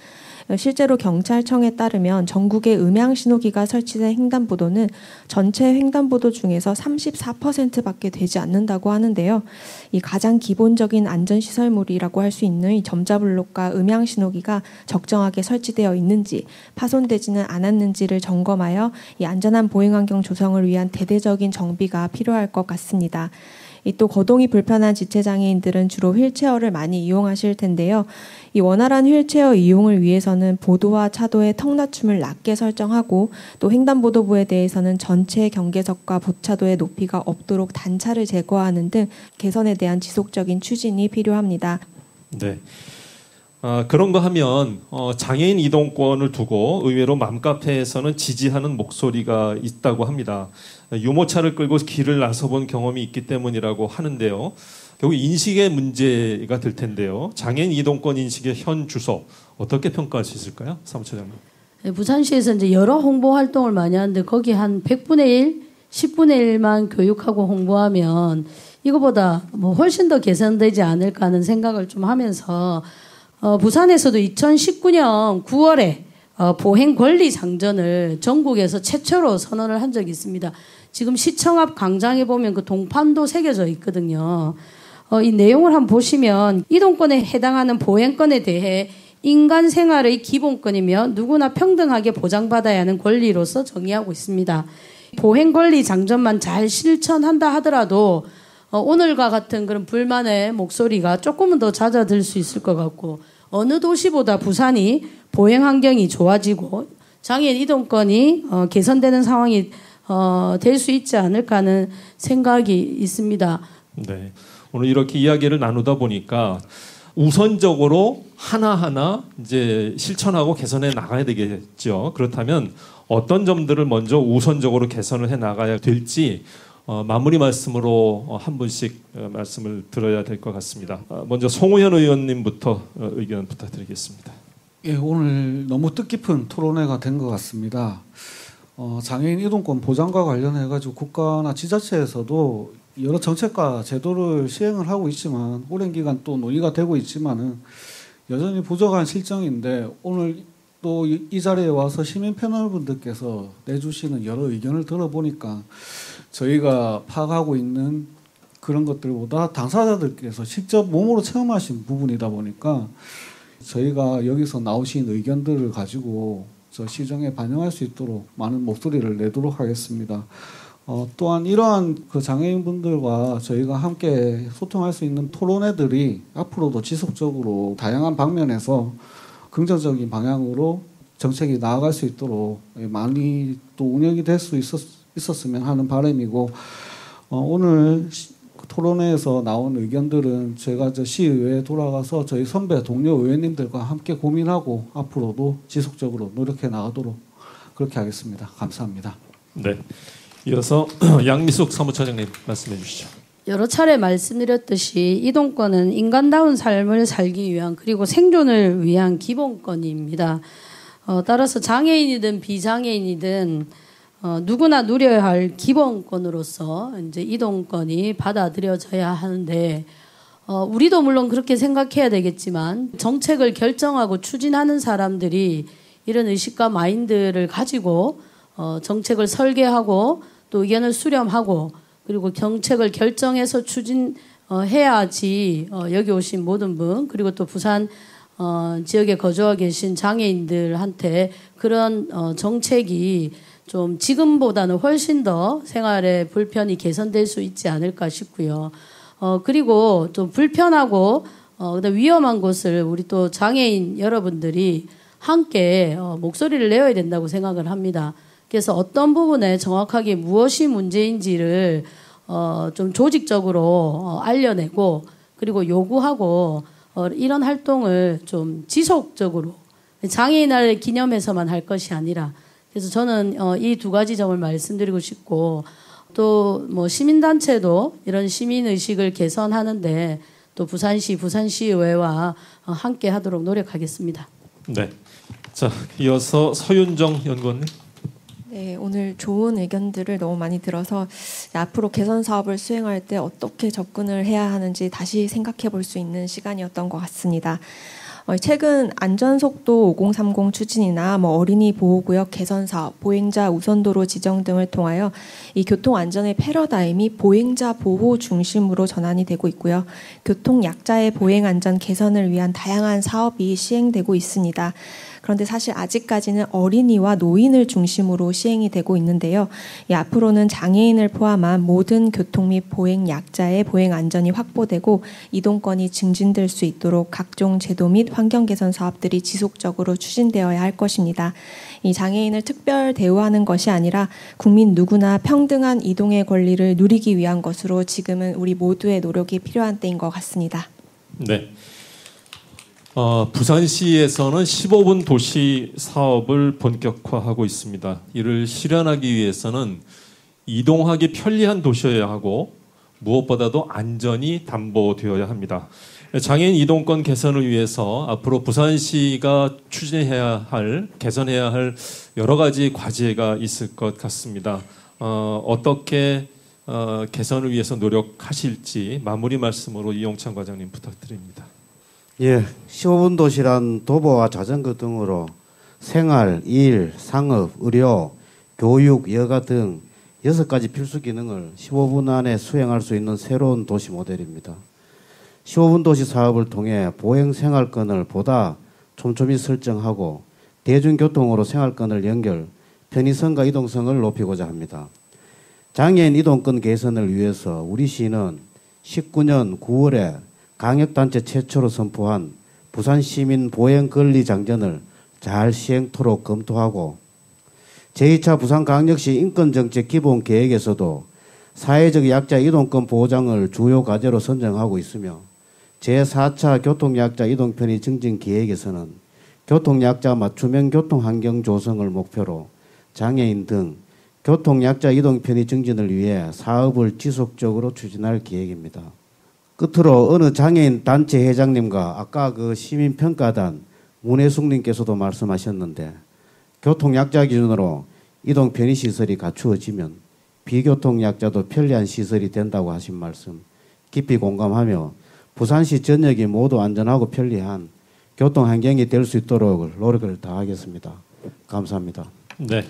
실제로 경찰청에 따르면 전국의 음향신호기가 설치된 횡단보도는 전체 횡단보도 중에서 34%밖에 되지 않는다고 하는데요. 이 가장 기본적인 안전시설물이라고 할 수 있는 이 점자블록과 음향신호기가 적정하게 설치되어 있는지 파손되지는 않았는지를 점검하여 이 안전한 보행환경 조성을 위한 대대적인 정비가 필요할 것 같습니다. 또 거동이 불편한 지체장애인들은 주로 휠체어를 많이 이용하실 텐데요. 이 원활한 휠체어 이용을 위해서는 보도와 차도의 턱 낮춤을 낮게 설정하고 또 횡단보도부에 대해서는 전체 경계석과 보차도의 높이가 없도록 단차를 제거하는 등 개선에 대한 지속적인 추진이 필요합니다. 네. 그런 거 하면 장애인 이동권을 두고 의외로 맘카페에서는 지지하는 목소리가 있다고 합니다. 유모차를 끌고 길을 나서본 경험이 있기 때문이라고 하는데요. 결국 인식의 문제가 될 텐데요. 장애인 이동권 인식의 현 주소 어떻게 평가하실까요? 사무처장님. 네, 부산시에서 이제 여러 홍보 활동을 많이 하는데 거기 한 100분의 1, 10분의 1만 교육하고 홍보하면 이거보다 뭐 훨씬 더 개선되지 않을까 하는 생각을 좀 하면서 부산에서도 2019년 9월에 보행 권리 장전을 전국에서 최초로 선언을 한 적이 있습니다. 지금 시청 앞 광장에 보면 그 동판도 새겨져 있거든요. 이 내용을 한번 보시면 이동권에 해당하는 보행권에 대해 인간 생활의 기본권이며 누구나 평등하게 보장받아야 하는 권리로서 정의하고 있습니다. 보행 권리 장전만 잘 실천한다 하더라도 오늘과 같은 그런 불만의 목소리가 조금은 더 잦아들 수 있을 것 같고 어느 도시보다 부산이 보행 환경이 좋아지고 장애인 이동권이 개선되는 상황이 될 수 있지 않을까 하는 생각이 있습니다. 네, 오늘 이렇게 이야기를 나누다 보니까 우선적으로 하나하나 이제 실천하고 개선해 나가야 되겠죠. 그렇다면 어떤 점들을 먼저 우선적으로 개선을 해 나가야 될지 마무리 말씀으로 한 분씩 말씀을 들어야 될 것 같습니다. 먼저 송우현 의원님부터 의견 부탁드리겠습니다. 예, 오늘 너무 뜻깊은 토론회가 된 것 같습니다. 장애인 이동권 보장과 관련해가지고 국가나 지자체에서도 여러 정책과 제도를 시행을 하고 있지만 오랜 기간 또 논의가 되고 있지만은 여전히 부족한 실정인데 오늘 또 이 자리에 와서 시민 패널분들께서 내주시는 여러 의견을 들어보니까 저희가 파악하고 있는 그런 것들보다 당사자들께서 직접 몸으로 체험하신 부분이다 보니까 저희가 여기서 나오신 의견들을 가지고 저 시정에 반영할 수 있도록 많은 목소리를 내도록 하겠습니다. 또한 이러한 그 장애인분들과 저희가 함께 소통할 수 있는 토론회들이 앞으로도 지속적으로 다양한 방면에서 긍정적인 방향으로 정책이 나아갈 수 있도록 많이 또 운영이 될 수 있었으면 하는 바람이고 오늘 토론회에서 나온 의견들은 제가 시의회에 돌아가서 저희 선배 동료 의원님들과 함께 고민하고 앞으로도 지속적으로 노력해 나가도록 그렇게 하겠습니다. 감사합니다. 네, 이어서 양미숙 사무처장님 말씀해 주시죠. 여러 차례 말씀드렸듯이 이동권은 인간다운 삶을 살기 위한 그리고 생존을 위한 기본권입니다. 따라서 장애인이든 비장애인이든 누구나 누려야 할 기본권으로서 이제 이동권이 받아들여져야 하는데 우리도 물론 그렇게 생각해야 되겠지만 정책을 결정하고 추진하는 사람들이 이런 의식과 마인드를 가지고 정책을 설계하고 또 의견을 수렴하고 그리고 정책을 결정해서 추진해야지 여기 오신 모든 분 그리고 또 부산 지역에 거주하고 계신 장애인들한테 그런 정책이 좀 지금보다는 훨씬 더 생활의 불편이 개선될 수 있지 않을까 싶고요. 그리고 좀 불편하고 위험한 곳을 우리 또 장애인 여러분들이 함께 목소리를 내어야 된다고 생각을 합니다. 그래서 어떤 부분에 정확하게 무엇이 문제인지를 좀 조직적으로 알려내고 그리고 요구하고 이런 활동을 좀 지속적으로 장애인날 기념해서만 할 것이 아니라 그래서 저는 이 두 가지 점을 말씀드리고 싶고 또 뭐 시민단체도 이런 시민의식을 개선하는데 또 부산시, 부산시의회와 함께 하도록 노력하겠습니다. 네, 자 이어서 서윤정 연구원님. 네, 오늘 좋은 의견들을 너무 많이 들어서 앞으로 개선 사업을 수행할 때 어떻게 접근을 해야 하는지 다시 생각해 볼 수 있는 시간이었던 것 같습니다. 최근 안전속도 5030 추진이나 어린이 보호구역 개선 사업, 보행자 우선도로 지정 등을 통하여 이 교통 안전의 패러다임이 보행자 보호 중심으로 전환이 되고 있고요. 교통 약자의 보행 안전 개선을 위한 다양한 사업이 시행되고 있습니다. 그런데 사실 아직까지는 어린이와 노인을 중심으로 시행이 되고 있는데요. 앞으로는 장애인을 포함한 모든 교통 및 보행 약자의 보행 안전이 확보되고 이동권이 증진될 수 있도록 각종 제도 및 환경 개선 사업들이 지속적으로 추진되어야 할 것입니다. 이 장애인을 특별 대우하는 것이 아니라 국민 누구나 평등한 이동의 권리를 누리기 위한 것으로 지금은 우리 모두의 노력이 필요한 때인 것 같습니다. 네. 부산시에서는 15분 도시 사업을 본격화하고 있습니다. 이를 실현하기 위해서는 이동하기 편리한 도시여야 하고 무엇보다도 안전이 담보되어야 합니다. 장애인 이동권 개선을 위해서 앞으로 부산시가 추진해야 할, 개선해야 할 여러 가지 과제가 있을 것 같습니다. 어떻게 개선을 위해서 노력하실지 마무리 말씀으로 이용찬 과장님 부탁드립니다. 예, 15분 도시란 도보와 자전거 등으로 생활, 일, 상업, 의료, 교육, 여가 등 6가지 필수 기능을 15분 안에 수행할 수 있는 새로운 도시 모델입니다. 15분 도시 사업을 통해 보행 생활권을 보다 촘촘히 설정하고 대중교통으로 생활권을 연결, 편의성과 이동성을 높이고자 합니다. 장애인 이동권 개선을 위해서 우리 시는 19년 9월에 강력단체 최초로 선포한 부산 시민 보행 권리 장전을 잘 시행토록 검토하고 제2차 부산광역시 인권정책 기본 계획에서도 사회적 약자 이동권 보장을 주요 과제로 선정하고 있으며 제4차 교통약자 이동편의 증진 계획에서는 교통약자 맞춤형 교통환경 조성을 목표로 장애인 등 교통약자 이동편의 증진을 위해 사업을 지속적으로 추진할 계획입니다. 끝으로 어느 장애인 단체 회장님과 아까 그 시민평가단 문혜숙님께서도 말씀하셨는데 교통약자 기준으로 이동 편의시설이 갖추어지면 비교통약자도 편리한 시설이 된다고 하신 말씀 깊이 공감하며 부산시 전역이 모두 안전하고 편리한 교통환경이 될 수 있도록 노력을 다하겠습니다. 감사합니다. 네.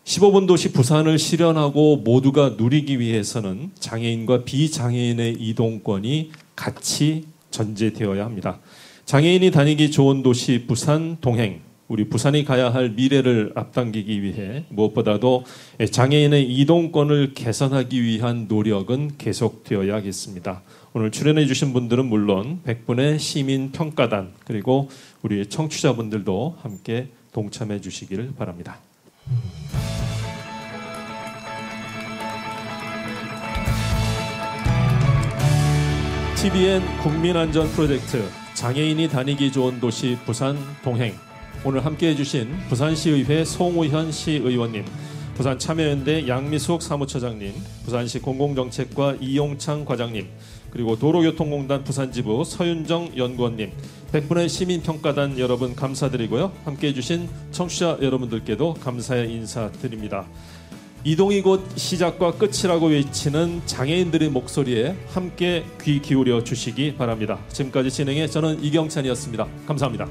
15분 도시 부산을 실현하고 모두가 누리기 위해서는 장애인과 비장애인의 이동권이 같이 전제되어야 합니다. 장애인이 다니기 좋은 도시 부산 동행, 우리 부산이 가야 할 미래를 앞당기기 위해 무엇보다도 장애인의 이동권을 개선하기 위한 노력은 계속되어야겠습니다. 오늘 출연해 주신 분들은 물론 100분의 시민평가단 그리고 우리 청취자분들도 함께 동참해 주시기를 바랍니다. TVN 국민안전 프로젝트 장애인이 다니기 좋은 도시 부산 동행, 오늘 함께해 주신 부산시의회 송우현 시의원님, 부산참여연대 양미숙 사무처장님, 부산시 공공정책과 이용창 과장님, 그리고 도로교통공단 부산지부 서윤정 연구원님, 100분의 시민평가단 여러분 감사드리고요. 함께해 주신 청취자 여러분들께도 감사의 인사드립니다. 이동이 곧 시작과 끝이라고 외치는 장애인들의 목소리에 함께 귀 기울여 주시기 바랍니다. 지금까지 진행해 저는 이경찬이었습니다. 감사합니다.